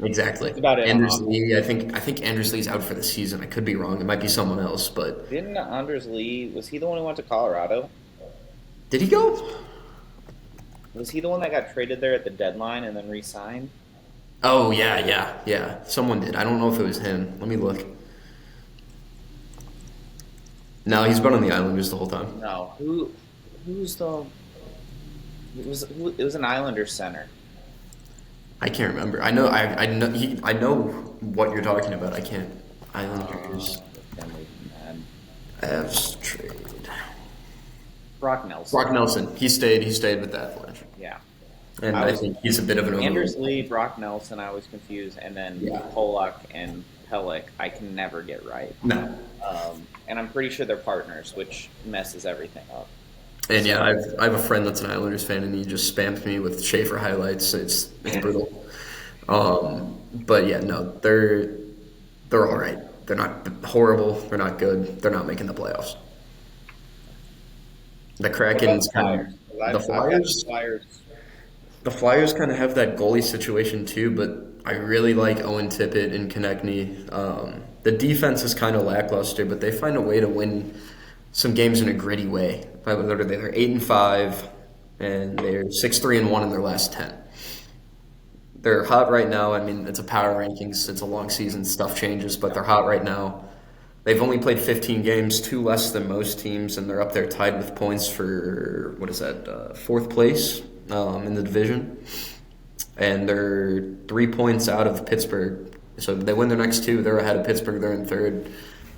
Speaker 2: exactly.
Speaker 1: That's about it on
Speaker 2: Anders
Speaker 1: offense.
Speaker 2: Lee. I think Anders Lee's out for the season. I could be wrong. It might be someone else, but
Speaker 1: Didn't Anders Lee, was he the one who went to Colorado?
Speaker 2: did he go?
Speaker 1: Was he the one that got traded there at the deadline and then re-signed?
Speaker 2: Oh yeah. Someone did. I don't know if it was him. Let me look. No, he's been on the Islanders the whole time.
Speaker 1: No. Who's the it was an Islander center.
Speaker 2: I can't remember. I know what you're talking about. I can't. Islanders
Speaker 1: That made me mad.
Speaker 2: Avs trade.
Speaker 1: Brock Nelson.
Speaker 2: Brock Nelson. He stayed. He stayed with the Avalanche,
Speaker 1: Yeah.
Speaker 2: and
Speaker 1: I
Speaker 2: I
Speaker 1: was
Speaker 2: think he's a bit of an
Speaker 1: Anders
Speaker 2: overrated.
Speaker 1: Lee, Brock Nelson, I was confused, and then
Speaker 2: Yeah.
Speaker 1: Polak and Pellick, I can never get right.
Speaker 2: No.
Speaker 1: And I'm pretty sure they're partners, which messes everything up.
Speaker 2: And yeah, I have a friend that's an Islanders fan, and he just spams me with Schaefer highlights. It's brutal. But yeah, no, they're all right. They're not horrible. They're not good. They're not making the playoffs. The
Speaker 1: What about
Speaker 2: Kraken's
Speaker 1: the
Speaker 2: kind
Speaker 1: Flyers?
Speaker 2: of
Speaker 1: 'Cause
Speaker 2: the
Speaker 1: I've got the
Speaker 2: Flyers.
Speaker 1: Flyers.
Speaker 2: The Flyers kind of have that goalie situation too, but I really like Owen Tippett and Konechny. The defense is kind of lackluster, but they find a way to win some games in a gritty way. They're 8-5, and they're 6-3-1 in their last 10. They're hot right now. I mean, it's a power rankings. It's a long season. Stuff changes, but they're hot right now. They've only played 15 games, two less than most teams, and they're up there tied with points for what is that, fourth place in the division, and they're 3 points out of Pittsburgh. So if they win their next two, they're ahead of Pittsburgh. They're in third.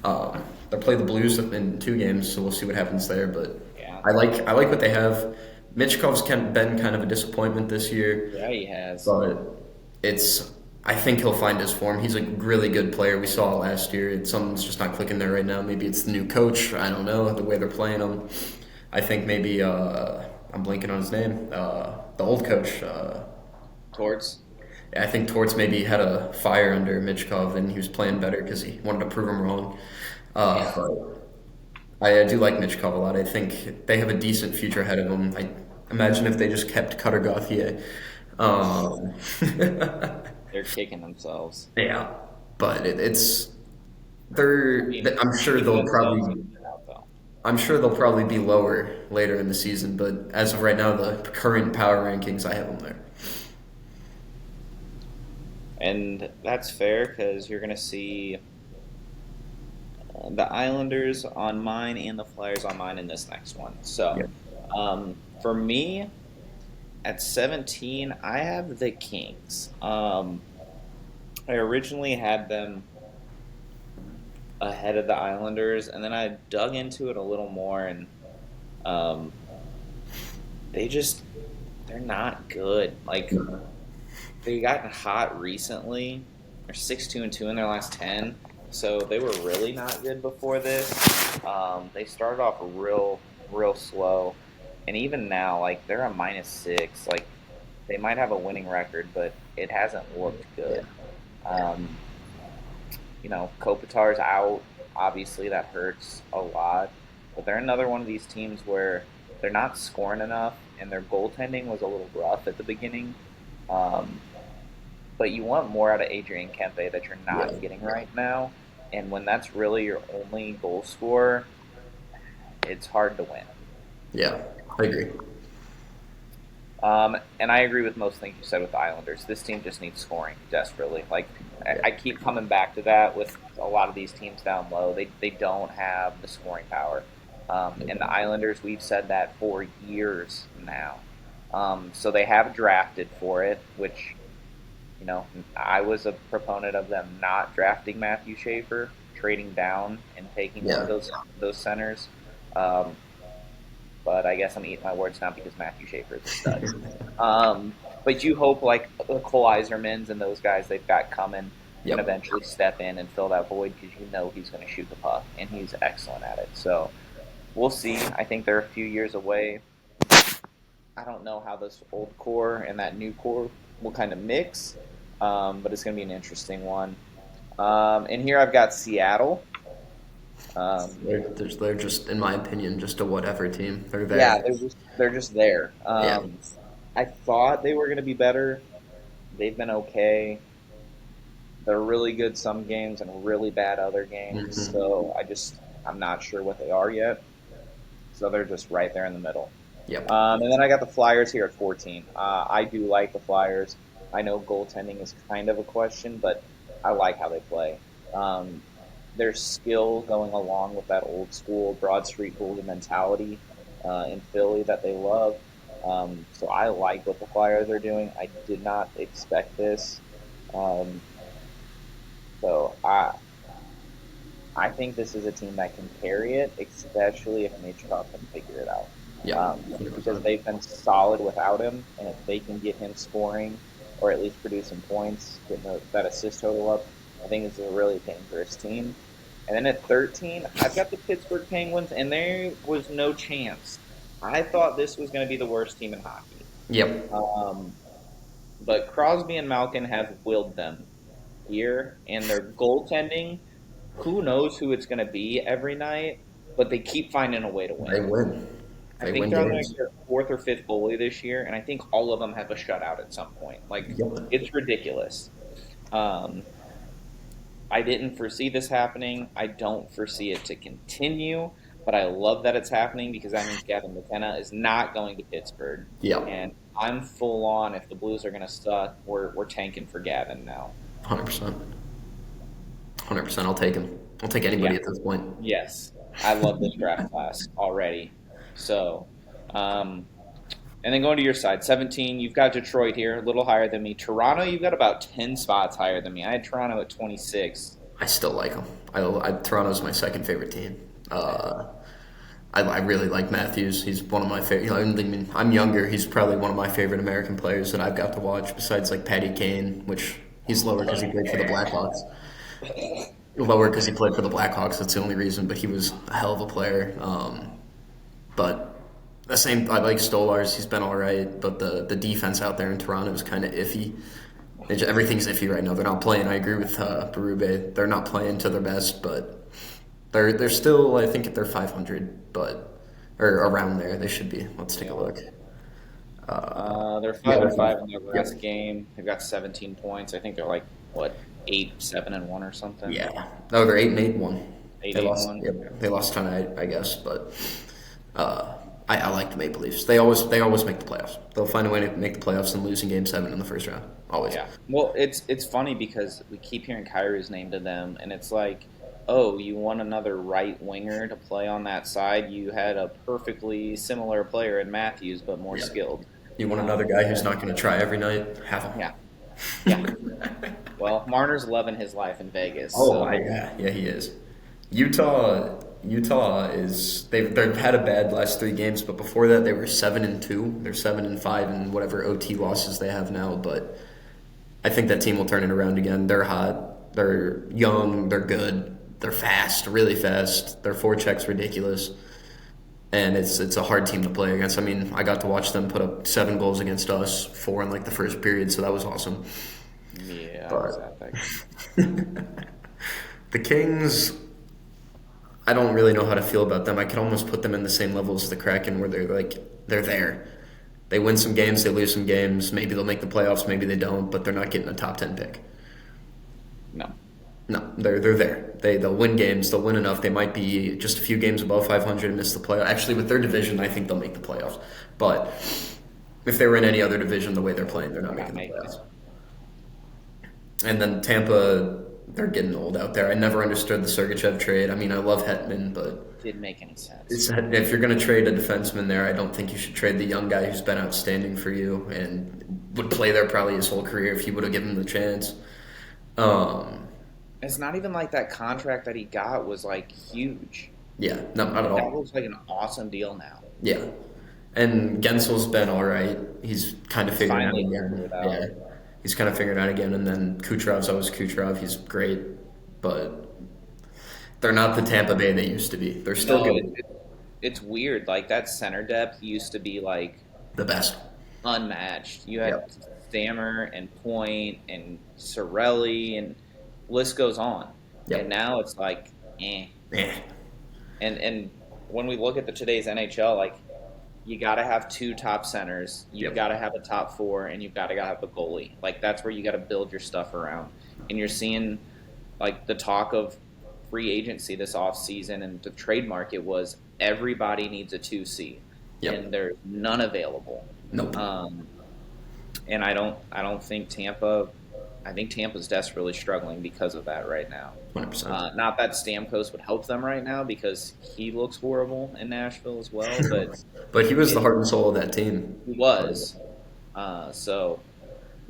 Speaker 2: They'll play the Blues in 2 games, so we'll see what happens there. But
Speaker 1: Yeah.
Speaker 2: I like what they have. Mitchkov's been kind of a disappointment this year,
Speaker 1: Yeah, he has.
Speaker 2: but I think he'll find his form. He's a really good player. We saw it last year. Something's just not clicking there right now. Maybe it's the new coach. I don't know the way they're playing him. I think maybe I'm blanking on his name. The old coach.
Speaker 1: Torts.
Speaker 2: I think Torts maybe had a fire under Mitchkov and he was playing better because he wanted to prove him wrong. But I do like Mitchkov a lot. I think they have a decent future ahead of them. I imagine if they just kept Cutter Gauthier. Um,
Speaker 1: They're kicking themselves.
Speaker 2: yeah, but it's
Speaker 1: I
Speaker 2: they're.
Speaker 1: mean,
Speaker 2: I'm sure
Speaker 1: kicking
Speaker 2: they'll
Speaker 1: themselves
Speaker 2: probably.
Speaker 1: in and out, though.
Speaker 2: I'm sure they'll probably be lower later in the season, but as of right now, the current power rankings, I have them there.
Speaker 1: And that's fair because you're going to see the Islanders on mine and the Flyers on mine in this next one. So, for me, at 17, I have the Kings. I originally had them ahead of the Islanders, and then I dug into it a little more, and um, they're not good. Like, they got hot recently. They're 6-2-2 in their last 10, so they were really not good before this. They started off real slow, and even now, like, they're a -6. Like, they might have a winning record, but it hasn't looked good. Um, Kopitar's out. Obviously, that hurts a lot. But they're another one of these teams where they're not scoring enough, and their goaltending was a little rough at the beginning. Um, but you want more out of Adrian Kempe that you're not getting right now. And when that's really your only goal scorer, it's hard to win.
Speaker 2: Yeah, I agree.
Speaker 1: And I agree with most things you said with the Islanders. This team just needs scoring desperately. Like
Speaker 2: Yeah.
Speaker 1: I keep coming back to that with a lot of these teams down low. They don't have the scoring power. And the Islanders, we've said that for years now. So they have drafted for it, which I was a proponent of them not drafting Matthew Schaefer, trading down and taking one of
Speaker 2: Yeah.
Speaker 1: those centers. Um, but I guess I'm eating my words now because Matthew Schaefer is a stud. But you hope like the Cole Isermans and those guys they've got coming can
Speaker 2: Yep.
Speaker 1: eventually step in and fill that void because he's going to shoot the puck and he's excellent at it. So we'll see. I think they're a few years away. I don't know how this old core and that new core will kind of mix, but it's going to be an interesting one. And here I've got Seattle. Um,
Speaker 2: They're just, in my opinion, just a whatever team. They're
Speaker 1: yeah,
Speaker 2: there.
Speaker 1: they're just there.
Speaker 2: Yeah.
Speaker 1: I thought they were going to be better. They've been okay. They're really good some games and really bad other games.
Speaker 2: hmm
Speaker 1: So I'm not sure what they are yet. So they're just right there in the middle.
Speaker 2: Yep.
Speaker 1: And then I got the Flyers here at 14. I do like the Flyers. I know goaltending is kind of a question, but I like how they play. Um, their skill going along with that old school Broad Street Bully mentality in Philly that they love. So I like what the Flyers are doing. I did not expect this. Um, so I think this is a team that can carry it, especially if Mitchkov can figure it out.
Speaker 2: Yeah.
Speaker 1: Because
Speaker 2: 100%.
Speaker 1: they've been solid without him, and if they can get him scoring or at least producing points, getting that assist total up, I think it's a really dangerous team. And then at 13, I've got the Pittsburgh Penguins, and there was no chance. I thought this was going to be the worst team in hockey.
Speaker 2: Yep.
Speaker 1: Um, but Crosby and Malkin have willed them here, and their goaltending, who knows who it's going to be every night, but they keep finding a way to
Speaker 2: They
Speaker 1: win.
Speaker 2: win.
Speaker 1: I
Speaker 2: They
Speaker 1: think
Speaker 2: win
Speaker 1: they're on like
Speaker 2: games.
Speaker 1: their fourth or fifth goalie this year, and I think all of them have a shutout at some point. Like,
Speaker 2: Yep.
Speaker 1: it's ridiculous. Um, I didn't foresee this happening. I don't foresee it to continue, but I love that it's happening because that means Gavin McKenna is not going to Pittsburgh.
Speaker 2: Yep.
Speaker 1: And I'm full on. If the Blues are going to suck, we're tanking for Gavin now.
Speaker 2: 100%. 100%. I'll take him. I'll take anybody
Speaker 1: Yeah.
Speaker 2: at this point.
Speaker 1: Yes, I love this draft class already. So, um, and then going to your side, 17, you've got Detroit here, a little higher than me. Toronto, you've got about 10 spots higher than me. I had Toronto at 26.
Speaker 2: I still like him. Toronto's my second favorite team. I really like Matthews. He's one of my favorite. I mean, I'm younger. He's probably one of my favorite American players that I've got to watch, besides like Patty Kane, which he's lower because he played for the Blackhawks. Lower because he played for the Blackhawks. That's the only reason. But he was a hell of a player. But the same, I like Stolarz. He's been all right, but the defense out there in Toronto is kind of iffy. Everything's iffy right now. They're not playing. I agree with Berube. They're not playing to their best, but they're still. I think they're 500, but or around there. They should be. Let's take a look.
Speaker 1: They're
Speaker 2: Yeah,
Speaker 1: 5 and 5 in their
Speaker 2: yep.
Speaker 1: last game. They've got 17 points. I think they're like what 8, 7 and 1 or something.
Speaker 2: Yeah. No, they're 8-8-1.
Speaker 1: 8,
Speaker 2: They
Speaker 1: 8 and
Speaker 2: lost.
Speaker 1: 1.
Speaker 2: Yep. They lost tonight, I guess, but I like the Maple Leafs. They always make the playoffs. They'll find a way to make the playoffs and lose in Game 7 in the first round. Always.
Speaker 1: Yeah. Well, it's funny because we keep hearing Kyrie's name to them, and it's like, oh, you want another right winger to play on that side? You had a perfectly similar player in Matthews, but more
Speaker 2: Yeah.
Speaker 1: skilled.
Speaker 2: You want another guy who's not going to try every night? Have him.
Speaker 1: Yeah. Yeah. Well, Marner's loving his life in Vegas.
Speaker 2: Oh,
Speaker 1: So.
Speaker 2: yeah, he is. Utah is they've had a bad last 3 games, but before that they were 7-2. They're 7-5 in whatever OT losses they have now. But I think that team will turn it around again. They're hot. They're young. They're good. They're fast, really fast. Their forecheck's ridiculous, and it's a hard team to play against. I mean, I got to watch them put up 7 goals against us, 4 in like the first period, so that was awesome.
Speaker 1: Yeah,
Speaker 2: But
Speaker 1: was epic.
Speaker 2: the Kings, I don't really know how to feel about them. I could almost put them in the same level as the Kraken, where they're there. They win some games, they lose some games. Maybe they'll make the playoffs, maybe they don't, but they're not getting a top 10 pick.
Speaker 1: No.
Speaker 2: No, they're there. They'll win games. They'll win enough. They might be just a few games above 500 and miss the playoffs. Actually, with their division, I think they'll make the playoffs. But If they were in any other division, the way they're playing, they're not making the playoffs. And then Tampa, they're getting old out there. I never understood the Sergachev trade. I mean, I love Hetman, but
Speaker 1: didn't make any sense.
Speaker 2: If you're going to trade a defenseman there, I don't think you should trade the young guy who's been outstanding for you and would play there probably his whole career if you would have given him the chance.
Speaker 1: It's not even like that contract that he got was like huge.
Speaker 2: Yeah, no, not at all.
Speaker 1: That looks like an awesome deal now.
Speaker 2: Yeah, and Gensel's been all right. He's kind of figuring out again. Yeah, he's kind of figuring out again. And then Kucherov's always Kucherov. He's great, but they're not the Tampa Bay they used to be. They're still good.
Speaker 1: It's weird. Like that center depth used to be like
Speaker 2: the best,
Speaker 1: unmatched. You had Stammer and Point and Cirelli and list goes on. Yep. And now it's like, eh. And when we look at today's NHL, like you got to have 2 top centers, you've got to have a top 4, and you've got to have a goalie. Like that's where you got to build your stuff around. And you're seeing like the talk of free agency this offseason and the trade market was everybody needs a 2C, and there's none available.
Speaker 2: Nope.
Speaker 1: And I don't think Tampa. I think Tampa's desperately struggling because of that right now.
Speaker 2: 100%.
Speaker 1: Not that Stamkos would help them right now because he looks horrible in Nashville as well.
Speaker 2: But he was the heart and soul of that team.
Speaker 1: He was. So,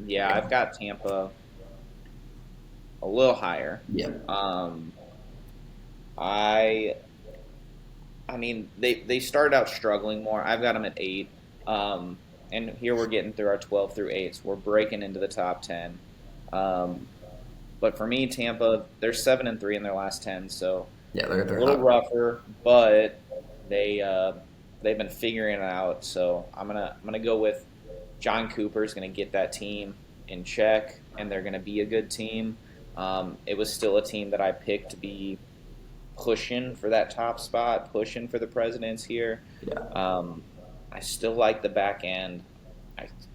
Speaker 1: yeah, I've got Tampa a little higher.
Speaker 2: Yeah.
Speaker 1: I mean, they started out struggling more. I've got them at 8. And here we're getting through our 12 through 8s. We're breaking into the top 10. But for me, Tampa, they're 7-3 in their last 10, so
Speaker 2: they're
Speaker 1: a little rougher, but they've been figuring it out. So I'm gonna go with John Cooper's gonna get that team in check, and they're gonna be a good team. It was still a team that I picked to be pushing for that top spot, pushing for the Presidents here.
Speaker 2: Yeah.
Speaker 1: I still like the back end.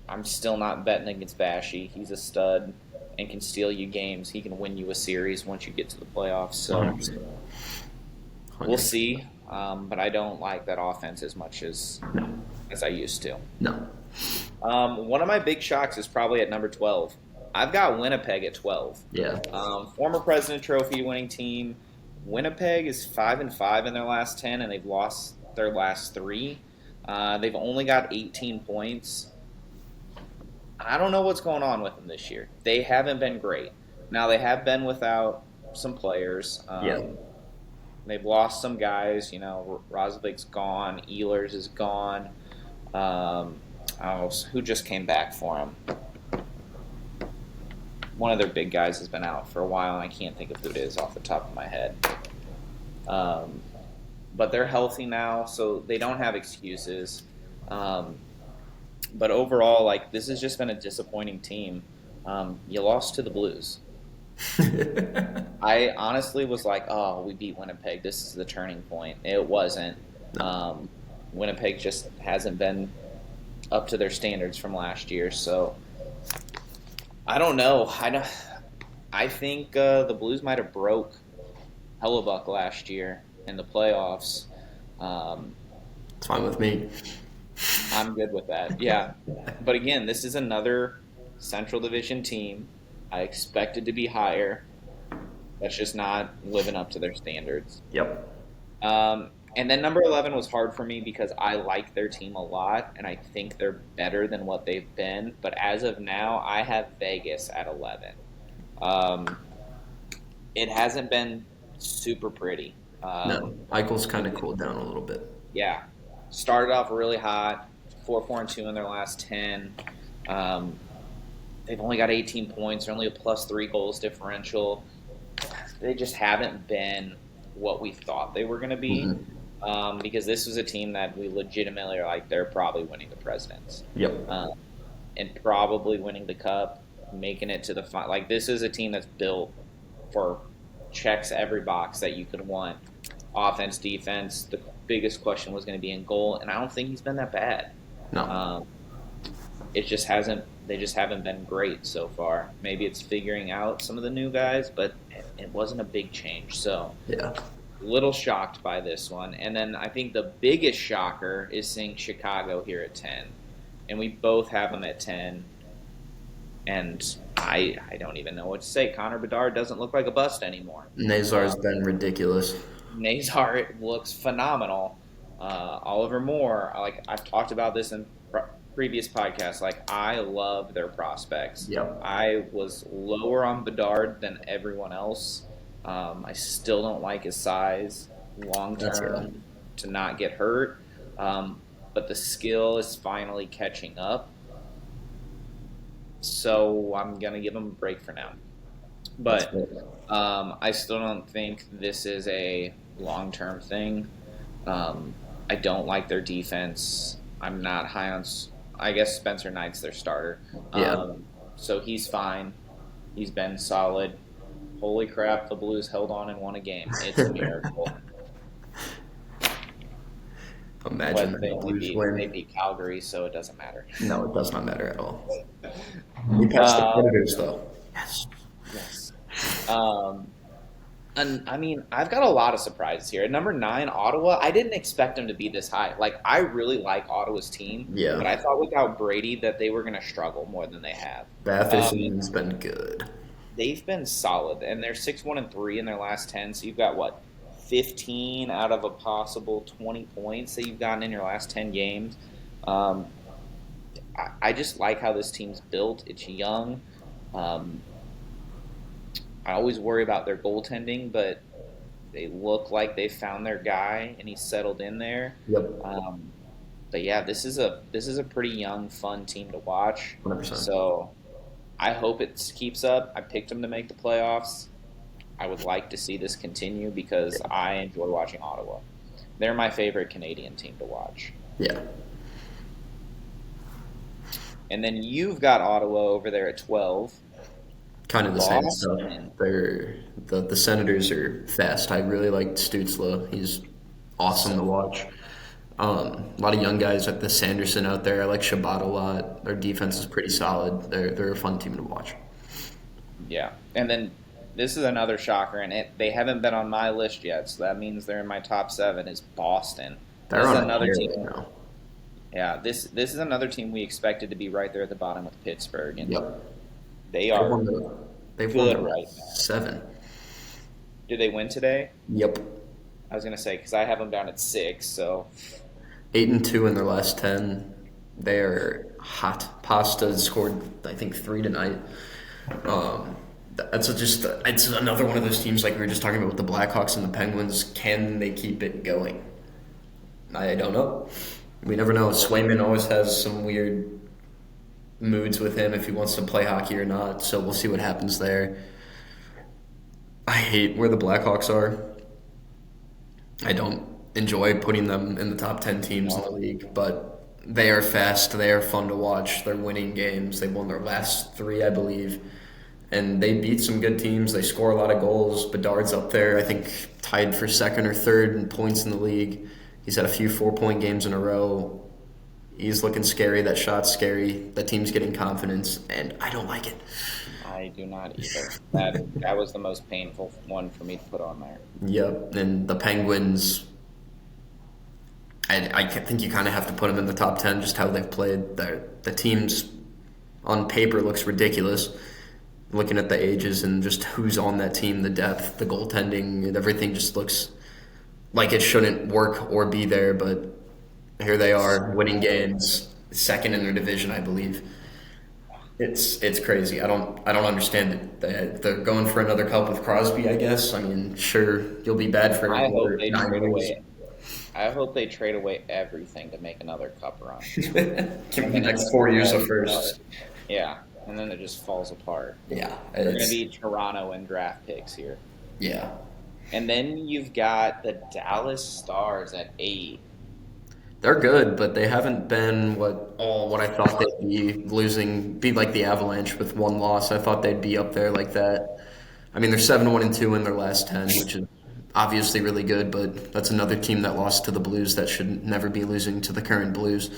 Speaker 1: I'm still not betting against Bashi. He's a stud and can steal you games. He can win you a series once you get to the playoffs. So 100%. We'll see. But I don't like that offense as much as I used to.
Speaker 2: No.
Speaker 1: One of my big shocks is probably at number 12. I've got Winnipeg at 12.
Speaker 2: Yeah.
Speaker 1: Former President Trophy winning team. Winnipeg is 5-5 in their last 10, and they've lost their last 3. They've only got 18 points. I don't know what's going on with them this year. They haven't been great. Now, they have been without some players. They've lost some guys. You know, Rosovic's gone. Ehlers is gone. Who just came back for them? One of their big guys has been out for a while, and I can't think of who it is off the top of my head. But they're healthy now, so they don't have excuses. But overall, like, this has just been a disappointing team. You lost to the Blues. I honestly was like, oh, we beat Winnipeg. This is the turning point. It wasn't. Winnipeg just hasn't been up to their standards from last year. So, I don't know. I think the Blues might have broke Hellebuck last year in the playoffs.
Speaker 2: It's fine with me.
Speaker 1: I'm good with that, yeah. But again, this is another Central Division team. I expected to be higher. That's just not living up to their standards.
Speaker 2: Yep.
Speaker 1: And then number 11 was hard for me because I like their team a lot, and I think they're better than what they've been. But as of now, I have Vegas at 11. It hasn't been super pretty.
Speaker 2: No, Eichel's kind of cooled down a little bit.
Speaker 1: Yeah. Started off really hot, 4-4-2 in their last 10. They've only got 18 points. They're only a +3 goals differential. They just haven't been what we thought they were going to be. Mm-hmm. Because this was a team that we legitimately are like, they're probably winning the Presidents.
Speaker 2: Yep.
Speaker 1: And probably winning the Cup, making it to the final. Like, this is a team that's built for checks every box that you could want. Offense, defense. The biggest question was going to be in goal, and I don't think he's been that bad.
Speaker 2: No.
Speaker 1: It just hasn't. They just haven't been great so far. Maybe it's figuring out some of the new guys, but it wasn't a big change. So
Speaker 2: yeah,
Speaker 1: a little shocked by this one. And then I think the biggest shocker is seeing Chicago here at 10. and we both have him at 10. And I don't even know what to say. Connor Bedard doesn't look like a bust anymore.
Speaker 2: Nazar's been ridiculous.
Speaker 1: Nazar looks phenomenal. Oliver Moore, like I've talked about this in previous podcasts, like I love their prospects.
Speaker 2: Yep.
Speaker 1: I was lower on Bedard than everyone else. I still don't like his size long term to not get hurt. But the skill is finally catching up. So I'm going to give him a break for now. But I still don't think this is a long-term thing. I don't like their defense. I'm not high on – I guess Spencer Knight's their starter. So he's fine. He's been solid. Holy crap, the Blues held on and won a game. It's a miracle.
Speaker 2: Imagine
Speaker 1: they beat Calgary, so it doesn't matter.
Speaker 2: No, it does not matter at all. We passed the Predators, though.
Speaker 1: Yes. And I mean, I've got a lot of surprises here. At number 9, Ottawa, I didn't expect them to be this high. Like, I really like Ottawa's team, but I thought without Brady that they were going to struggle more than they have.
Speaker 2: Batherson's been good.
Speaker 1: They've been solid, and they're 6-1-3 in their last 10. So you've got what, 15 out of a possible 20 points that you've gotten in your last 10 games. I just like how this team's built. It's young. I always worry about their goaltending, but they look like they found their guy and he's settled in there.
Speaker 2: Yep.
Speaker 1: But yeah, this is a pretty young, fun team to watch.
Speaker 2: 100%.
Speaker 1: So I hope it keeps up. I picked them to make the playoffs. I would like to see this continue because I enjoy watching Ottawa. They're my favorite Canadian team to watch.
Speaker 2: Yeah.
Speaker 1: And then you've got Ottawa over there at 12.
Speaker 2: Kind of the same stuff. The Senators are fast. I really liked Stützle. He's awesome to watch. A lot of young guys like the Sanderson out there. I like Shabbat a lot. Their defense is pretty solid. They're a fun team to watch.
Speaker 1: Yeah. And then this is another shocker, and they haven't been on my list yet, so that means they're in my top 7 is Boston.
Speaker 2: They're on another team
Speaker 1: now. Yeah, this is another team we expected to be right there at the bottom with Pittsburgh, and they are
Speaker 2: they've
Speaker 1: good
Speaker 2: won
Speaker 1: right now.
Speaker 2: 7.
Speaker 1: Did they win today?
Speaker 2: Yep.
Speaker 1: I was going to say, because I have them down at 6, so
Speaker 2: 8-2 in their last 10. They're hot. Pasta scored, I think, 3 tonight. It's another one of those teams like we were just talking about with the Blackhawks and the Penguins. Can they keep it going? I don't know. We never know. Swayman always has some weird moods with him if he wants to play hockey or not, so we'll see what happens there. I hate where the Blackhawks are. I don't enjoy putting them in the top 10 teams in the league, but they are fast. They are fun to watch. They're winning games. They won their last 3, I believe. And they beat some good teams. They score a lot of goals. Bedard's up there, I think, tied for 2nd or 3rd in points in the league. He's had a few 4-point games in a row. He's looking scary. That shot's scary. The team's getting confidence, and I don't like it.
Speaker 1: I do not either. That was the most painful one for me to put on there.
Speaker 2: Yep, and the Penguins, I think you kind of have to put them in the top 10, just how they've played. The team's on paper looks ridiculous. Looking at the ages and just who's on that team, the depth, the goaltending, and everything just looks like it shouldn't work or be there, but here they are winning games, 2nd in their division, I believe. It's crazy. I don't understand it. They're going for another cup with Crosby, I guess. I mean, sure, you'll be bad for
Speaker 1: I hope they
Speaker 2: 9
Speaker 1: trade
Speaker 2: years.
Speaker 1: away. I hope they trade away everything to make another cup run.
Speaker 2: Give them the next 4 years of first.
Speaker 1: Yeah, and then it just falls apart.
Speaker 2: Yeah.
Speaker 1: They're going to be Toronto in draft picks here.
Speaker 2: Yeah.
Speaker 1: And then you've got the Dallas Stars at 8.
Speaker 2: They're good, but they haven't been what I thought they'd be like the Avalanche with 1 loss. I thought they'd be up there like that. I mean, they're 7-1-2 in their last 10, which is obviously really good, but that's another team that lost to the Blues that should never be losing to the current Blues.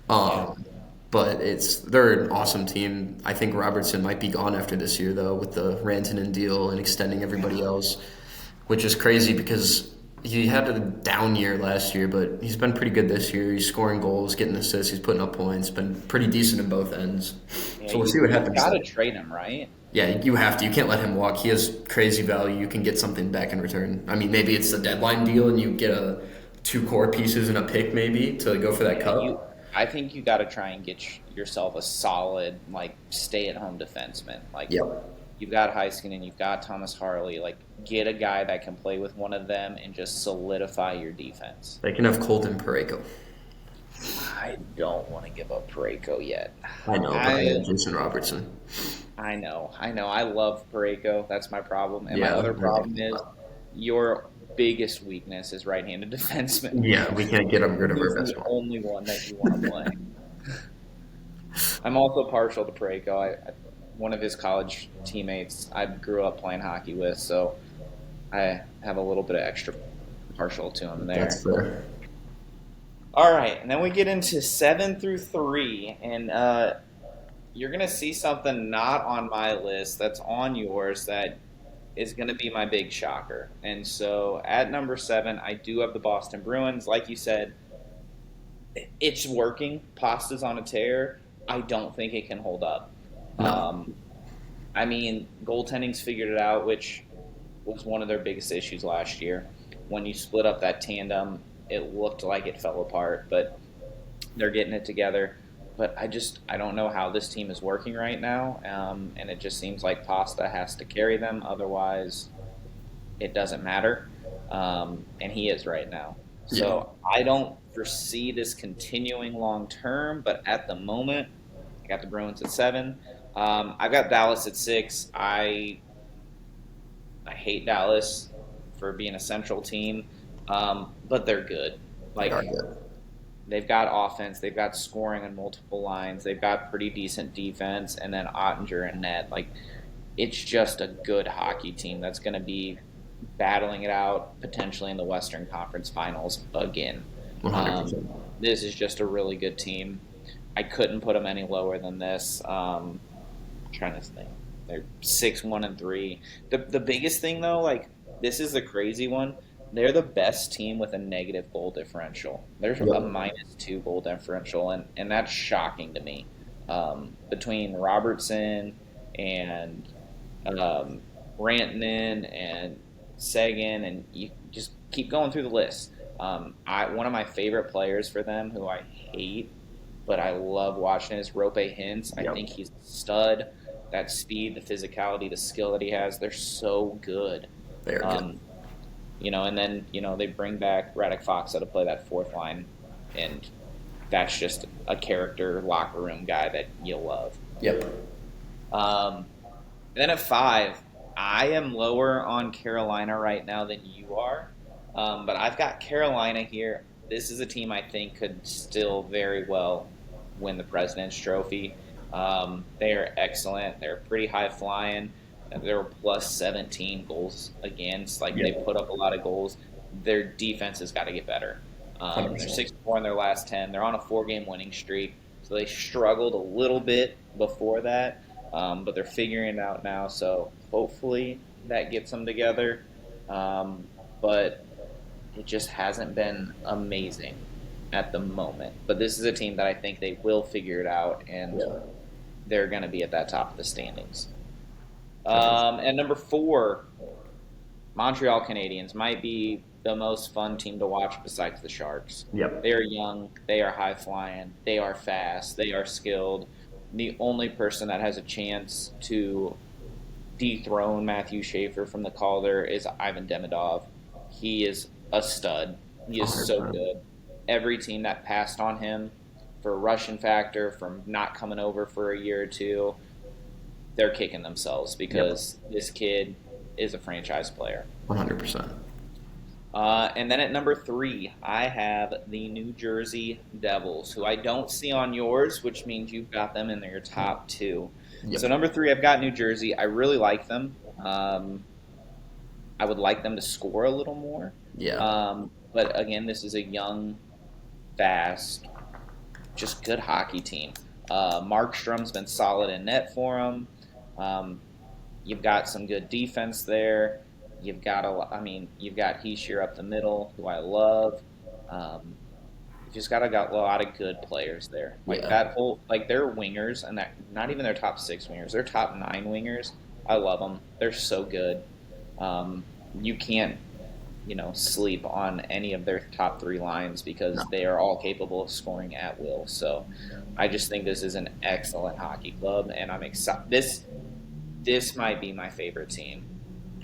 Speaker 2: But they're an awesome team. I think Robertson might be gone after this year, though, with the Rantanen deal and extending everybody else, which is crazy because he had a down year last year, but he's been pretty good this year. He's scoring goals, getting assists, he's putting up points. Been pretty decent in both ends.
Speaker 1: Yeah,
Speaker 2: So we'll see what
Speaker 1: you've
Speaker 2: happens
Speaker 1: got to
Speaker 2: there.
Speaker 1: trade him, right?
Speaker 2: Yeah, you have to. You can't let him walk. He has crazy value. You can get something back in return. I mean, maybe it's the deadline deal and you get two core pieces and a pick maybe to go for that
Speaker 1: Yeah,
Speaker 2: cup.
Speaker 1: I think you got to try and get yourself a solid, like, stay-at-home defenseman. Like,
Speaker 2: Yep.
Speaker 1: you've got Heiskanen, you've got Thomas Harley. Like, get a guy that can play with one of them and just solidify your defense.
Speaker 2: They can have Colton Parayko.
Speaker 1: I don't want to give up Parayko yet.
Speaker 2: I know, but I have Jason Robertson.
Speaker 1: I know. I love Parayko. That's my problem. And my
Speaker 2: Yeah,
Speaker 1: other problem is your biggest weakness is right-handed defenseman.
Speaker 2: Yeah, we can't get rid of
Speaker 1: He's
Speaker 2: our best
Speaker 1: the
Speaker 2: one.
Speaker 1: only one that you want to play. I'm also partial to Parayko. One of his college teammates I grew up playing hockey with, so I have a little bit of extra partial to him there.
Speaker 2: That's fair.
Speaker 1: All right, and then we get into 7 through 3, and you're going to see something not on my list that's on yours that is going to be my big shocker. And so at number 7, I do have the Boston Bruins. Like you said, it's working. Pasta's on a tear. I don't think it can hold up.
Speaker 2: No.
Speaker 1: I mean, goaltending's figured it out, which was one of their biggest issues last year. When you split up that tandem, it looked like it fell apart, but they're getting it together. But I don't know how this team is working right now, and it just seems like Pasta has to carry them. Otherwise, it doesn't matter, and he is right now. So I don't foresee this continuing long term, but at the moment, I got the Bruins at 7. I've got Dallas at 6. I hate Dallas for being a central team, but they're good. Like,
Speaker 2: They are good.
Speaker 1: they've got offense, they've got scoring on multiple lines, they've got pretty decent defense, and then Ottinger and net. Like, it's just a good hockey team that's going to be battling it out potentially in the Western Conference Finals again.
Speaker 2: 100%.
Speaker 1: This is just a really good team. I couldn't put them any lower than this. I'm trying to think. They're 6-1-3. The biggest thing though, like, this is the crazy one. They're the best team with a negative goal differential. There's a -2 goal differential, and that's shocking to me. Between Robertson and Rantanen and Sagan, and you just keep going through the list. One of my favorite players for them, who I hate, but I love watching, is Rope Hintz. I think he's a stud. That speed, the physicality, the skill that he has, they're so good.
Speaker 2: They are good.
Speaker 1: And then, they bring back Radek Faksa to play that fourth line, and that's just a character locker room guy that you love.
Speaker 2: Yep.
Speaker 1: And then at 5, I am lower on Carolina right now than you are, but I've got Carolina here. This is a team I think could still very well win the President's Trophy. They are excellent. They're pretty high flying. They're plus 17 goals against. They put up a lot of goals. Their defense has got to get better. They're 6-4 in their last 10. They're on a 4-game winning streak, so they struggled a little bit before that, but they're figuring it out now. So hopefully that gets them together. But it just hasn't been amazing at the moment. But this is a team that I think they will figure it out, and they're going to be at that top of the standings. And number 4, Montreal Canadiens might be the most fun team to watch besides the Sharks.
Speaker 2: Yep.
Speaker 1: They are young, they are high flying, they are fast, they are skilled. The only person that has a chance to dethrone Matthew Schaefer from the Calder is Ivan Demidov. He is a stud. He is 100%. So good. Every team that passed on him for Russian factor, from not coming over for a year or two, they're kicking themselves because this kid is a franchise player.
Speaker 2: 100%.
Speaker 1: And then at number 3, I have the New Jersey Devils, who I don't see on yours, which means you've got them in your top 2. Yep. So number 3, I've got New Jersey. I really like them. I would like them to score a little more.
Speaker 2: Yeah.
Speaker 1: But again, this is a young, fast, just good hockey team. Markstrom's been solid in net for them. You've got some good defense there. you've got you've got Heisher up the middle, who I love. Um, you just got a lot of good players there. Like
Speaker 2: Yeah.
Speaker 1: that whole like their wingers and that not even their top six wingers, their top nine wingers. I love them. They're so good. You can't sleep on any of their top three lines because
Speaker 2: No.
Speaker 1: they are all capable of scoring at will. So I just think this is an excellent hockey club, and I'm excited. This might be my favorite team,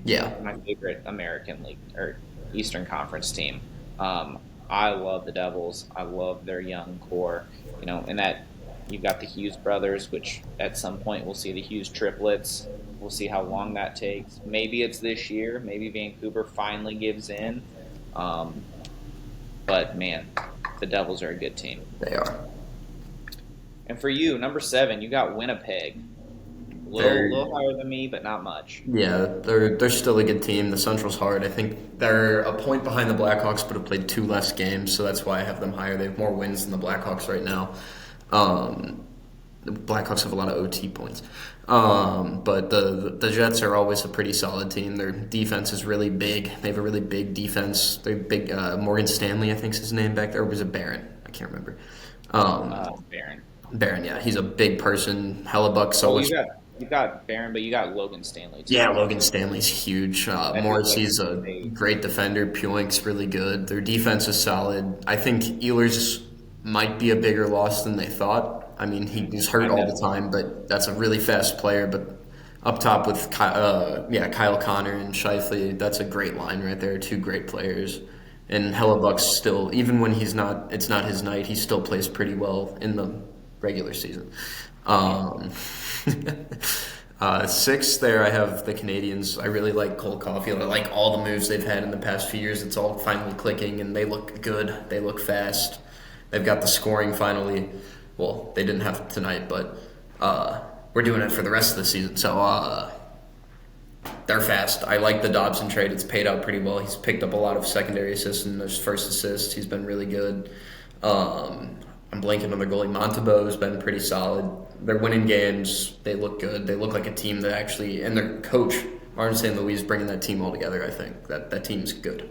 Speaker 2: Yeah.
Speaker 1: my favorite American League or Eastern Conference team. Um, I love the Devils. I love their young core. And that you've got the Hughes brothers, which at some point we'll see the Hughes triplets. We'll see how long that takes. Maybe it's this year. Maybe Vancouver finally gives in. Um, but man, the Devils are a good team.
Speaker 2: They are.
Speaker 1: And for you, number 7, you got Winnipeg. Little higher than me, but not much.
Speaker 2: Yeah, they're still a good team. The Central's hard. I think they're a point behind the Blackhawks, but have played 2 less games, so that's why I have them higher. They have more wins than the Blackhawks right now. The Blackhawks have a lot of OT points, but the Jets are always a pretty solid team. Their defense is really big. They have a really big defense. They're big. Morgan Stanley, I think, is his name back there. Or was it Barron? I can't remember.
Speaker 1: Barron.
Speaker 2: Barron, yeah, he's a big person. Hellebuck, so
Speaker 1: Well,
Speaker 2: is.
Speaker 1: you got Barron, but you got Logan Stanley too.
Speaker 2: Yeah, Logan Stanley's huge. Morrissey's a great defender. Puink's really good. Their defense is solid. I think Ehlers might be a bigger loss than they thought. I mean, he's hurt all the time, but that's a really fast player. But up top with Kyle Connor and Scheifele, that's a great line right there. 2 great players. And Hellebuck's still, even when it's not his night, he still plays pretty well in the regular season. 6 there, I have the Canadians. I really like Cole Caulfield. I like all the moves they've had in the past few years. It's all finally clicking, and they look good. They look fast. They've got the scoring finally. Well, they didn't have it tonight, but we're doing it for the rest of the season. So they're fast. I like the Dobson trade. It's paid out pretty well. He's picked up a lot of secondary assists and his first assist. He's been really good. I'm blanking on their goalie. Montembeau has been pretty solid. They're winning games. They look good. They look like a team that actually, and their coach, Martin St. Louis, is bringing that team all together, I think. That team's good.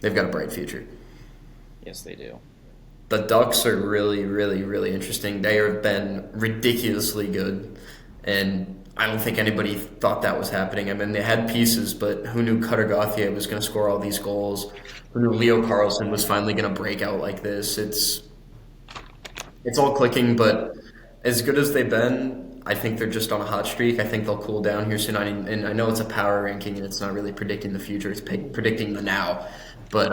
Speaker 2: They've got a bright future.
Speaker 1: Yes, they do.
Speaker 2: The Ducks are really, really, really interesting. They have been ridiculously good, and I don't think anybody thought that was happening. I mean, they had pieces, but who knew Cutter Gauthier was going to score all these goals? Who knew Leo Carlsson was finally going to break out like this? It's all clicking, but as good as they've been, I think they're just on a hot streak. I think they'll cool down here soon. And I know it's a power ranking, and it's not really predicting the future. It's predicting the now. But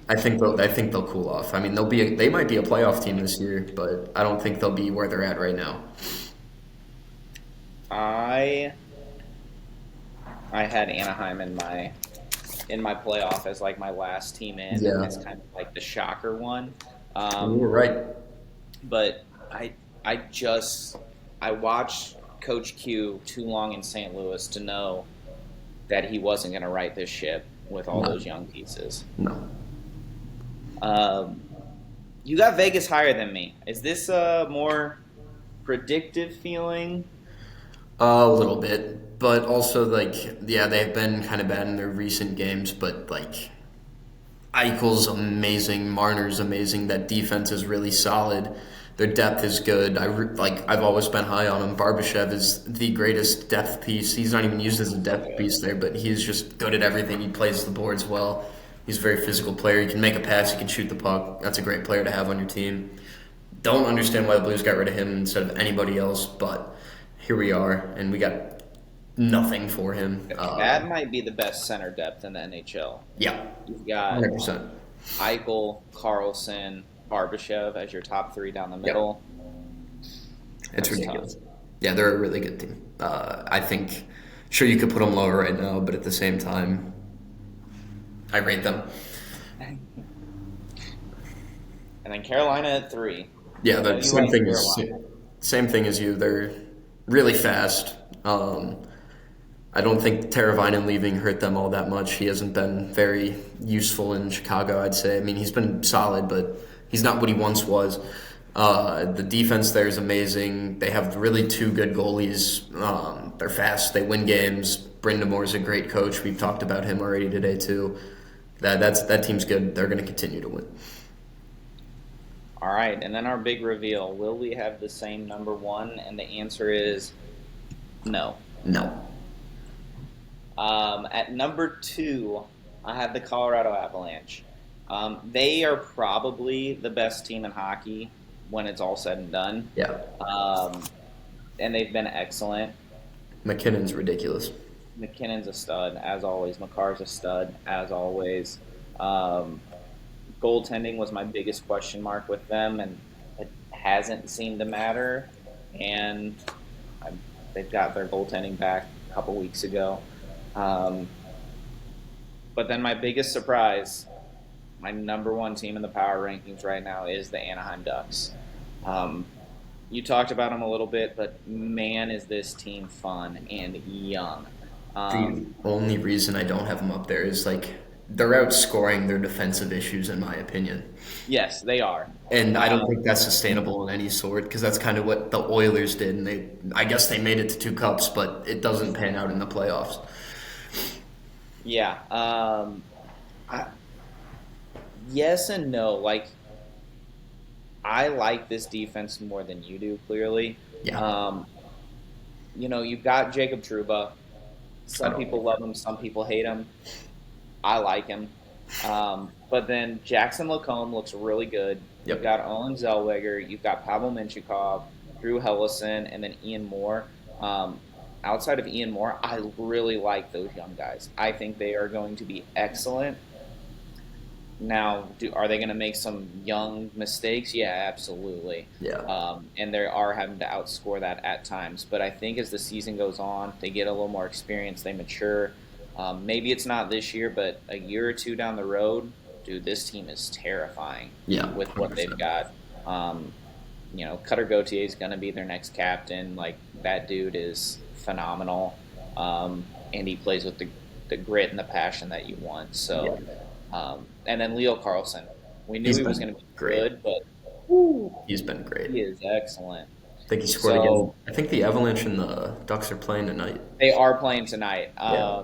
Speaker 2: I think they'll cool off. I mean, they might be a playoff team this year, but I don't think they'll be where they're at right now.
Speaker 1: I had Anaheim in my playoff as like my last team in.
Speaker 2: Yeah.
Speaker 1: And it's kind of like the shocker one.
Speaker 2: You were right.
Speaker 1: But I watched Coach Q too long in St. Louis to know that he wasn't going to right this ship with all those young pieces.
Speaker 2: No.
Speaker 1: You got Vegas higher than me. Is this a more predictive feeling?
Speaker 2: A little bit, but also they've been kind of bad in their recent games, but Eichel's amazing, Marner's amazing. That defense is really solid. Their depth is good. I've always been high on him. Barbashev is the greatest depth piece. He's not even used as a depth piece there, but he's just good at everything. He plays the boards well. He's a very physical player. He can make a pass. He can shoot the puck. That's a great player to have on your team. Don't understand why the Blues got rid of him instead of anybody else, but here we are, and we got nothing for him.
Speaker 1: That might be the best center depth in the NHL.
Speaker 2: Yeah,
Speaker 1: You've got
Speaker 2: 100%.
Speaker 1: Eichel, Carlson, Barbashev as your top 3 down the middle.
Speaker 2: It's
Speaker 1: That's
Speaker 2: ridiculous.
Speaker 1: tough.
Speaker 2: Yeah, they're a really good team. I think, sure, you could put them lower right now, but at the same time, I rate them.
Speaker 1: And then Carolina at 3.
Speaker 2: Yeah, the same thing
Speaker 1: Carolina?
Speaker 2: same thing as you. They're really fast. I don't think Teravainen leaving hurt them all that much. He hasn't been very useful in Chicago, I'd say. I mean, he's been solid, but he's not what he once was. The defense there is amazing. They have really 2 good goalies. They're fast. They win games. Brindamore's a great coach. We've talked about him already today too. That team's good. They're going to continue to win.
Speaker 1: All right, and then our big reveal. Will we have the same number one? And the answer is no.
Speaker 2: No.
Speaker 1: At number 2, I have the Colorado Avalanche. They are probably the best team in hockey when it's all said and done.
Speaker 2: Yeah.
Speaker 1: And they've been excellent.
Speaker 2: McKinnon's ridiculous.
Speaker 1: McKinnon's a stud, as always. Makar's a stud, as always. Goaltending was my biggest question mark with them, and it hasn't seemed to matter. And they've got their goaltending back a couple weeks ago. But then my biggest surprise, my number 1 team in the power rankings right now is the Anaheim Ducks. You talked about them a little bit, but man, is this team fun and young.
Speaker 2: The only reason I don't have them up there is they're outscoring their defensive issues, in my opinion.
Speaker 1: Yes, they are.
Speaker 2: And I don't think that's sustainable in any sort, because that's kind of what the Oilers did. And I guess they made it to 2 cups, but it doesn't pan out in the playoffs.
Speaker 1: Yeah. Yes and no. I like this defense more than you do, clearly.
Speaker 2: Yeah.
Speaker 1: You've got Jacob Trouba. Some people love him. Some people hate him. I like him. But then Jackson Lacombe looks really good.
Speaker 2: Yep.
Speaker 1: You've got Owen Zellweger. You've got Pavel Mintyukov, Drew Hellison, and then Ian Moore. Outside of Ian Moore, I really like those young guys. I think they are going to be excellent. Now, are they going to make some young mistakes? Yeah, absolutely.
Speaker 2: Yeah.
Speaker 1: And they are having to outscore that at times. But I think as the season goes on, they get a little more experience, they mature. Maybe it's not this year, but a year or 2 down the road, dude, this team is terrifying with 100%. What they've got. Cutter Gauthier is going to be their next captain. That dude is phenomenal. And he plays with the grit and the passion that you want. So, and then Leo Carlson. We knew he was going to be good, but
Speaker 2: he's been great.
Speaker 1: He is excellent.
Speaker 2: I think he scored again. I think the Avalanche and the Ducks are playing tonight.
Speaker 1: They are playing tonight.
Speaker 2: Yeah.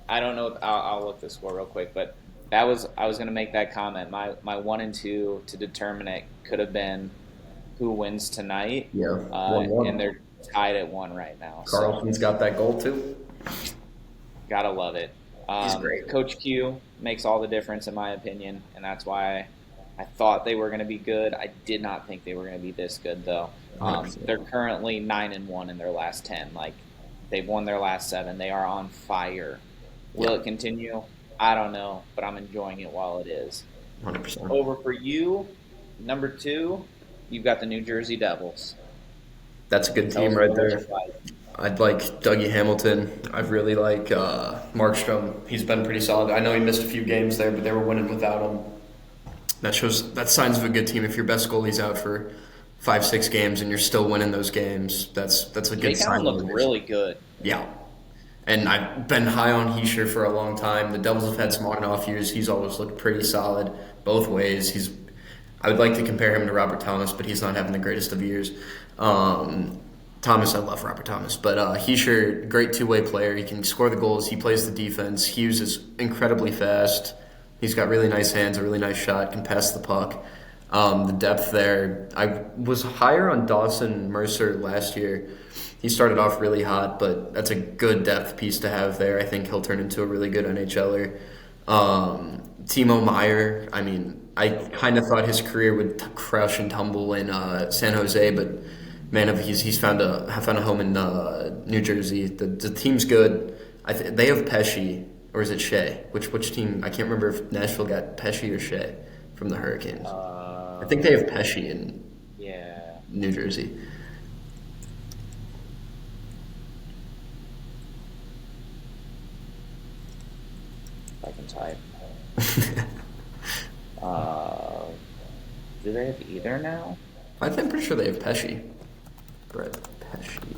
Speaker 1: I don't know. I'll look the score real quick, but I was going to make that comment. My 1 and 2 to determine it could have been who wins tonight.
Speaker 2: Yeah,
Speaker 1: 1-1. And they're tied at 1 right now.
Speaker 2: Carlson's got that goal too.
Speaker 1: Gotta love it.
Speaker 2: He's great.
Speaker 1: Coach Q makes all the difference in my opinion, and that's why I thought they were going to be good. I did not think they were going to be this good though. They're currently 9-1 in their last 10. They've won their last 7. They are on fire. Will it continue? I don't know, but I'm enjoying it while it is.
Speaker 2: 100%.
Speaker 1: Over for you, number 2, you've got the New Jersey Devils.
Speaker 2: That's a good team right there. I'd like Dougie Hamilton. I really like Markstrom. He's been pretty solid. I know he missed a few games there, but they were winning without him. That's signs of a good team. If your best goalie's out for 5-6 games and you're still winning those games, that's a good sign.
Speaker 1: They look really good.
Speaker 2: Yeah. And I've been high on Heischer for a long time. The Devils have had some on and off years. He's always looked pretty solid both ways. I would like to compare him to Robert Thomas, but he's not having the greatest of years. Thomas, I love Robert Thomas, but Heischer, great two-way player. He can score the goals. He plays the defense. Hughes is incredibly fast. He's got really nice hands, a really nice shot, can pass the puck. The depth there. I was higher on Dawson Mercer last year. He started off really hot, but that's a good depth piece to have there. I think he'll turn into a really good NHLer. Timo Meier, I kind of thought his career would crush and tumble in San Jose, but man, he's found a home in New Jersey. The team's good. They have Pesci, or is it Shea? Which team? I can't remember if Nashville got Pesci or Shea from the Hurricanes. I think they have Pesci in New Jersey.
Speaker 1: I can type. Do they have either now?
Speaker 2: I'm pretty sure they have Pesci. Brett Pesci.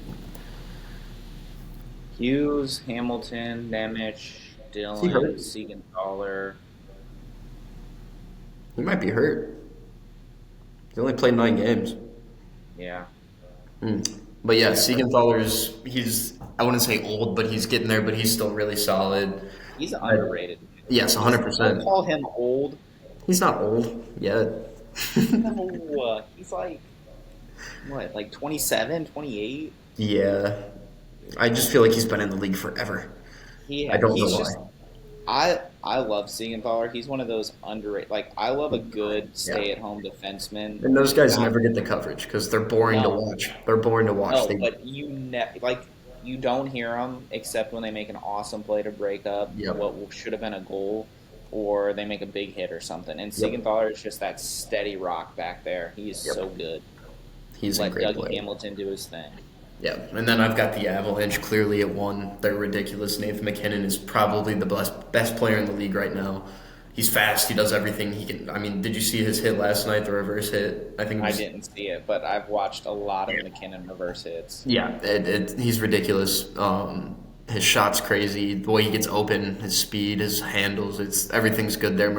Speaker 1: Hughes, Hamilton, Nemec, Dillon, Siegenthaler.
Speaker 2: He might be hurt. He only played 9 games.
Speaker 1: Yeah.
Speaker 2: But yeah, he's I wouldn't say old, but he's getting there, but he's still really solid.
Speaker 1: He's
Speaker 2: I,
Speaker 1: underrated.
Speaker 2: yes,
Speaker 1: He's don't
Speaker 2: 100%.
Speaker 1: call him old.
Speaker 2: He's not old yet.
Speaker 1: No, he's like what, like 27, 28?
Speaker 2: Yeah. I just feel like he's been in the league forever. I don't know
Speaker 1: He's
Speaker 2: why.
Speaker 1: just I love Siegenthaler. He's one of those underrated. Like I love a good
Speaker 2: Yeah.
Speaker 1: stay-at-home defenseman.
Speaker 2: And those guys
Speaker 1: Not
Speaker 2: never get the coverage because they're boring to
Speaker 1: no,
Speaker 2: watch. They're boring to watch.
Speaker 1: no,
Speaker 2: They,
Speaker 1: but like you don't hear them except when they make an awesome play to break up
Speaker 2: yep,
Speaker 1: what should have been a goal, or they make a big hit or something. And
Speaker 2: yep,
Speaker 1: Siegenthaler is just that steady rock back there. He is
Speaker 2: yep.
Speaker 1: so good.
Speaker 2: He's a
Speaker 1: Let
Speaker 2: great
Speaker 1: Dougie
Speaker 2: player.
Speaker 1: Hamilton do his thing.
Speaker 2: Yeah, and then I've got the Avalanche clearly at one. They're ridiculous. Nathan McKinnon is probably the best player in the league right now. He's fast. He does everything he can. I mean, did you see his hit last night? The reverse hit. I think it
Speaker 1: I
Speaker 2: was.
Speaker 1: didn't see it, but I've watched a lot of McKinnon reverse hits.
Speaker 2: Yeah, he's ridiculous. His shot's crazy. The way he gets open, his speed, his handles, it's everything's good there.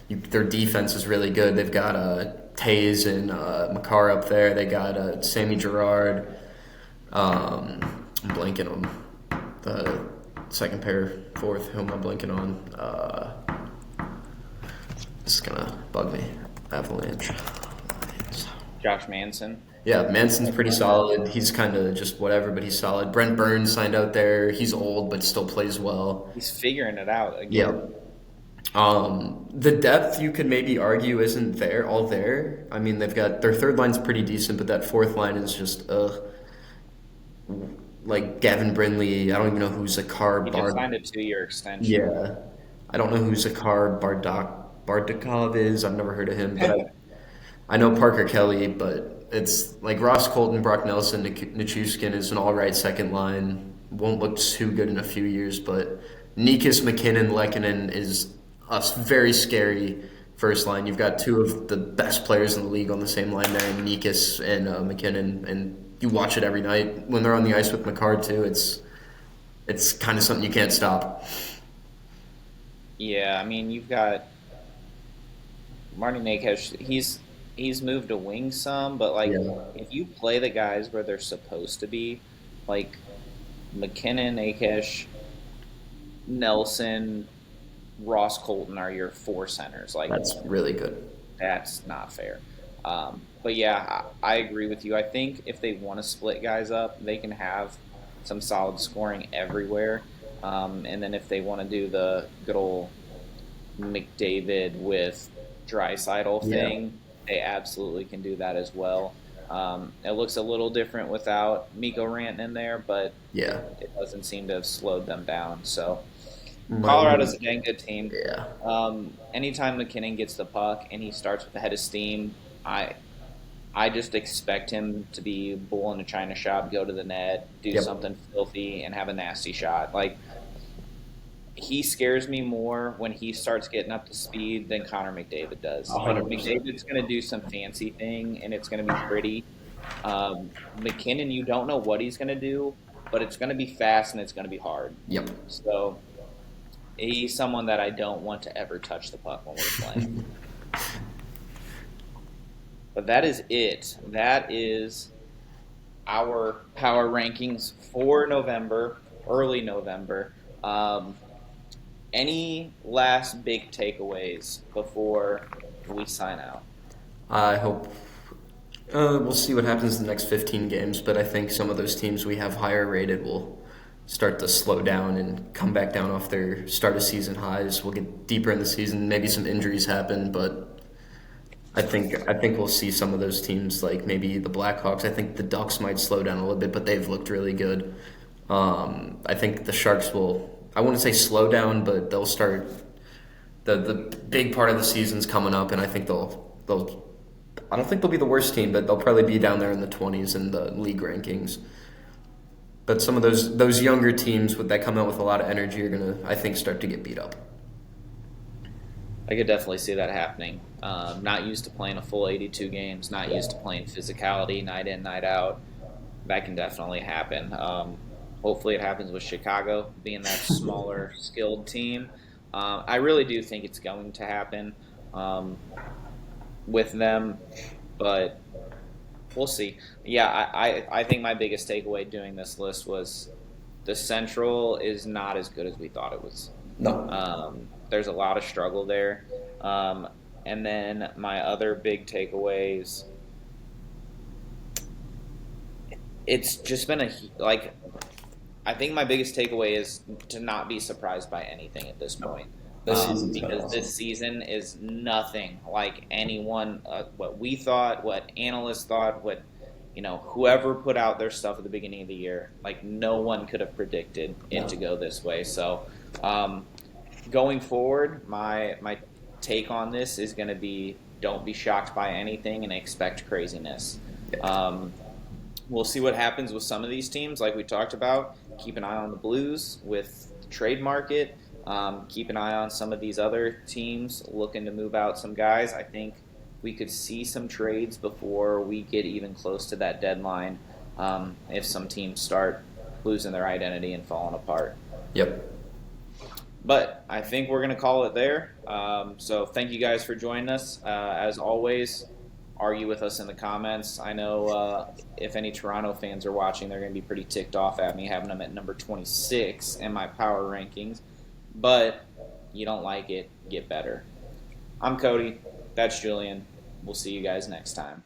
Speaker 2: Their defense is really good. They've got Taze and Makar up there. They got Sammy Gerard. I'm blanking on the second pair, fourth. Who am I blanking on? This is gonna bug me. Avalanche.
Speaker 1: Josh Manson.
Speaker 2: Yeah, Manson's pretty solid. He's kind of just whatever, but he's solid. Brent Burns signed out there. He's old, but still plays well.
Speaker 1: He's figuring it out
Speaker 2: Yeah.
Speaker 1: again.
Speaker 2: The depth you could maybe argue isn't there all there. I mean, they've got their third line's pretty decent, but that fourth line is just like Gavin Brindley. I don't even know who's a car
Speaker 1: He just
Speaker 2: Bard.
Speaker 1: signed a 2-year extension.
Speaker 2: Yeah, I don't know who's a car Bardakov is. I've never heard of him, but I know Parker Kelly. But it's like Ross Colton, Brock Nelson, Nichushkin is an all right second line. Won't look too good in a few years, but Nikas McKinnon Lehkonen is a very scary first line. You've got two of the best players in the league on the same line there, Nikas and McKinnon, and you watch it every night when they're on the ice with McCarr too. It's kind of something you can't stop.
Speaker 1: Yeah, I mean you've got Marty Nakes. He's moved to wing some, but like
Speaker 2: Yeah,
Speaker 1: if you play the guys where they're supposed to be, like McKinnon, Akesh, Nelson, Ross Colton are your four centers. Like
Speaker 2: that's really good.
Speaker 1: that's not fair. But yeah, I agree with you. I think if they want to split guys up, they can have some solid scoring everywhere. And then if they want to do the good old McDavid with Draisaitl
Speaker 2: Yeah,
Speaker 1: thing, they absolutely can do that as well. It looks a little different without Miko Rantanen in there, but
Speaker 2: yeah.
Speaker 1: it doesn't seem to have slowed them down. So
Speaker 2: My
Speaker 1: Colorado's a dang good team.
Speaker 2: yeah,
Speaker 1: Anytime McKinnon gets the puck and he starts with a head of steam, I I just expect him to be bull in a china shop, go to the net, do
Speaker 2: yep,
Speaker 1: something filthy, and have a nasty shot. Like he scares me more when he starts getting up to speed than Connor McDavid does. Like
Speaker 2: 100%.
Speaker 1: McDavid's going to do some fancy thing and it's going to be pretty. McKinnon, you don't know what he's going to do, but it's going to be fast and it's going to be hard.
Speaker 2: Yep.
Speaker 1: So he's someone that I don't want to ever touch the puck when we're playing. But that is it. That is our power rankings for November, early November. Any last big takeaways before we sign out?
Speaker 2: I hope we'll see what happens in the next 15 games, but I think some of those teams we have higher rated will start to slow down and come back down off their start of season highs. We'll get deeper in the season, maybe some injuries happen, but I think we'll see some of those teams like maybe the Blackhawks. I think the Ducks might slow down a little bit, but they've looked really good. I think the Sharks will. I wouldn't say slow down, but they'll start. The big part of the season's coming up, and I think they'll. I don't think they'll be the worst team, but they'll probably be down there in the 20s in the league rankings. But some of those younger teams that come out with a lot of energy are gonna, I think, start to get beat up.
Speaker 1: I could definitely see that happening. Not used to playing a full 82 games, not used to playing physicality night in, night out. That can definitely happen. Hopefully, it happens with Chicago being that smaller, skilled team. I really do think it's going to happen with them, but we'll see. Yeah, I think my biggest takeaway doing this list was the Central is not as good as we thought it was.
Speaker 2: No.
Speaker 1: There's a lot of struggle there. Um, and then my other big takeaways, it's just been like, I think my biggest takeaway is to not be surprised by anything at this
Speaker 2: No.
Speaker 1: point.
Speaker 2: This season's been
Speaker 1: Because
Speaker 2: awesome.
Speaker 1: this season is nothing like anyone, what we thought, what analysts thought, what whoever put out their stuff at the beginning of the year. Like no one could have predicted it to
Speaker 2: No.
Speaker 1: go this way. So um, going forward, my take on this is going to be don't be shocked by anything and expect craziness.
Speaker 2: Yeah.
Speaker 1: We'll see what happens with some of these teams, like we talked about. Keep an eye on the Blues with the trade market. Keep an eye on some of these other teams looking to move out some guys. I think we could see some trades before we get even close to that deadline if some teams start losing their identity and falling apart.
Speaker 2: Yep.
Speaker 1: But I think we're going to call it there. So thank you guys for joining us. As always, argue with us in the comments. I know if any Toronto fans are watching, they're going to be pretty ticked off at me having them at number 26 in my power rankings. But you don't like it, get better. I'm Cody. That's Julian. We'll see you guys next time.